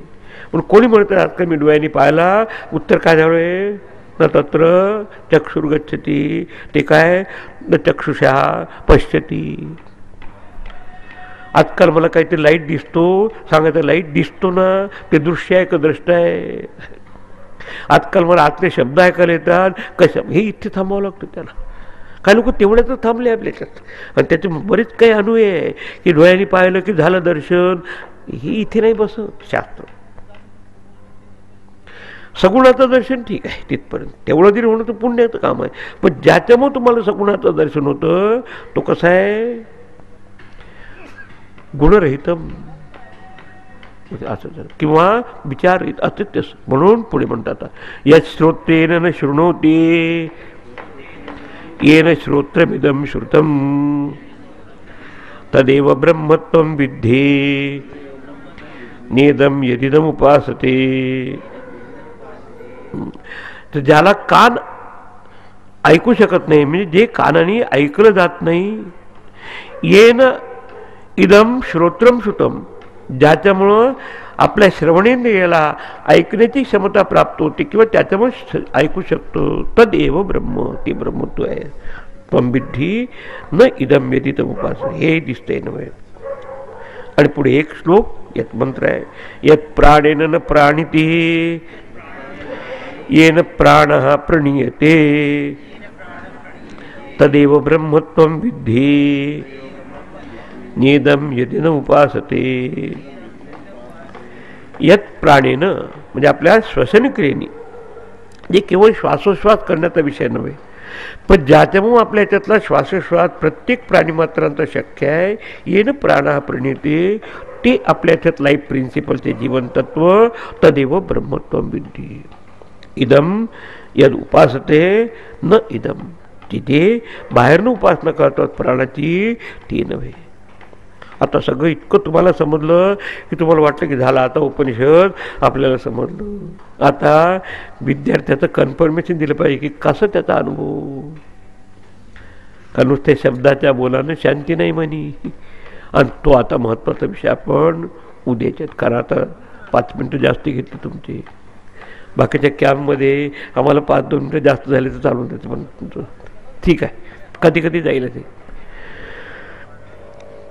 पण कोणी म्हणतात आज का मी डोळ्यांनी पाहिला, उत्तर काय झालं, न तत्र चक्षुर गच्छति, ते काय न चक्षुषा पश्यति. आजकाल मला काहीतरी लाईट दिसतो, सांगायचं लाईट दिसतो ना, ते दृश्य आहे का दृष्ट आहे. आजकाल मला आतले शब्द ऐकायला येतात, कसं हे इथे थांबावं लागतं त्याला. काही लोक तेवढ्याच थांबले आपल्याच्यात, आणि त्याचे बरेच काही अनुभव आहे की डोळ्यांनी पाहिलं की झालं दर्शन. हे इथे नाही बसत शास्त्र. सगुणाचं दर्शन ठीक आहे तिथपर्यंत, तेवढं तरी होणं तर पुण्याचं काम आहे. पण ज्याच्यामुळे तुम्हाला सगुणाचं दर्शन होतं तो कसं आहे, गुणरहितम असं किंवा विचाररहित असं. म्हणून पुढे म्हणतात यत् श्रोत्रेण न शृणोति येन श्रोत्रमिदं श्रुतं तदेव ब्रह्मत्वं विद्धि नेदम यदिदम उपासते. तर ज्याला कान ऐकू शकत नाही, म्हणजे जे कानाने ऐकलं जात नाही, येन इदम श्रोत्रम श्रुतम, ज्याच्यामुळं आपल्या श्रवणेंद्रियाला ऐकण्याची क्षमता प्राप्त होते किंवा त्याच्यामुळे ऐकू शकतो, तदेव ब्रह्म, ते ब्रह्मत्व आहे. त्वं विद्धि न इदम यदिदम उपासते, हे दिसतंय नव्हे. आणि पुढे एक श्लोक यात मंत्र आहे, यत् प्राणेन न प्राणिति येन प्राणः प्रणीयते तदेव ब्रह्मत्वं विद्धि नेदम यदिदम उपासते. यत प्राणेन म्हणजे आपल्या श्वसनक्रियेने, जे केवळ श्वासोश्वास करण्याचा विषय नव्हे, पण ज्याच्यामुळे आपल्या ह्याच्यातला श्वासोश्वास प्रत्येक प्राणीमात्रांचा शक्य आहे, येन प्राणा प्रणीते, ते आपल्या ह्याच्यात लाईफ प्रिन्सिपलचे जीवनतत्व, तदेव ब्रह्मत्वम विद्धी. इदम यद उपासते न इदम, तिथे बाहेरनं उपासना करतात प्राणाची, ती नव्हे. आता सगळं इतकं तुम्हाला समजलं की तुम्हाला वाटलं की झालं आता उपनिषद आपल्याला समजलं. आता विद्यार्थ्याचं कन्फर्मेशन दिलं पाहिजे की कसं त्याचा अनुभव. कारण नुसत्या शब्दाच्या बोलानं शांती नाही म्हणी. आणि तो आता महत्त्वाचा विषय आपण उद्याच्यात, कारण आता 5 मिनटं जास्त घेतली तुमची. बाकीच्या कॅम्पमध्ये आम्हाला 5-2 मिनटं जास्त झाले तर चालून द्यायचं, पण तुमचं ठीक आहे, कधी कधी जाईल ते.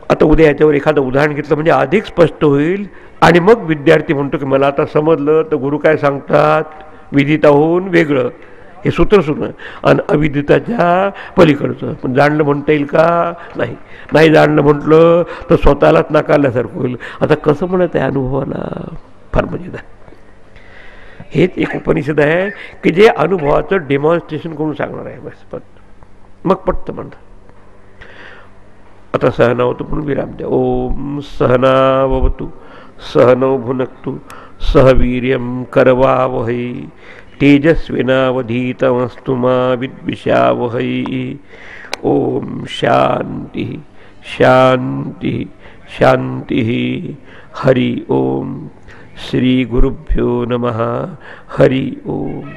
आता उद्या याच्यावर एखादं उदाहरण घेतलं म्हणजे अधिक स्पष्ट होईल. आणि मग विद्यार्थी म्हणतो की मला आता समजलं, तर गुरु काय सांगतात, विदिताहून वेगळं हे सूत्र सुरू, आणि अविदिताच्या पलीकडचं. पण जाणलं म्हणता येईल का, नाही. नाही जाणलं म्हटलं तर स्वतःलाच नाकारल्यासारखं होईल. आता कसं म्हणत आहे अनुभवाला, फार मजेदार. हेच एक उपनिषद आहे की जे अनुभवाचं डेमॉन्स्ट्रेशन करून सांगणार आहे. बस मग पटतं म्हणतात. आता सहनावतु पण विराम द्या. ओम सहनावतु सहनौ भुनक्तु सह वीर्यं करवावहै तेजस्विनावधीतमस्तु मा विद्विषावहै. ओम शांति शांति शांति. हरि ओम. श्री गुरुभ्यो नमः. हरि ओम.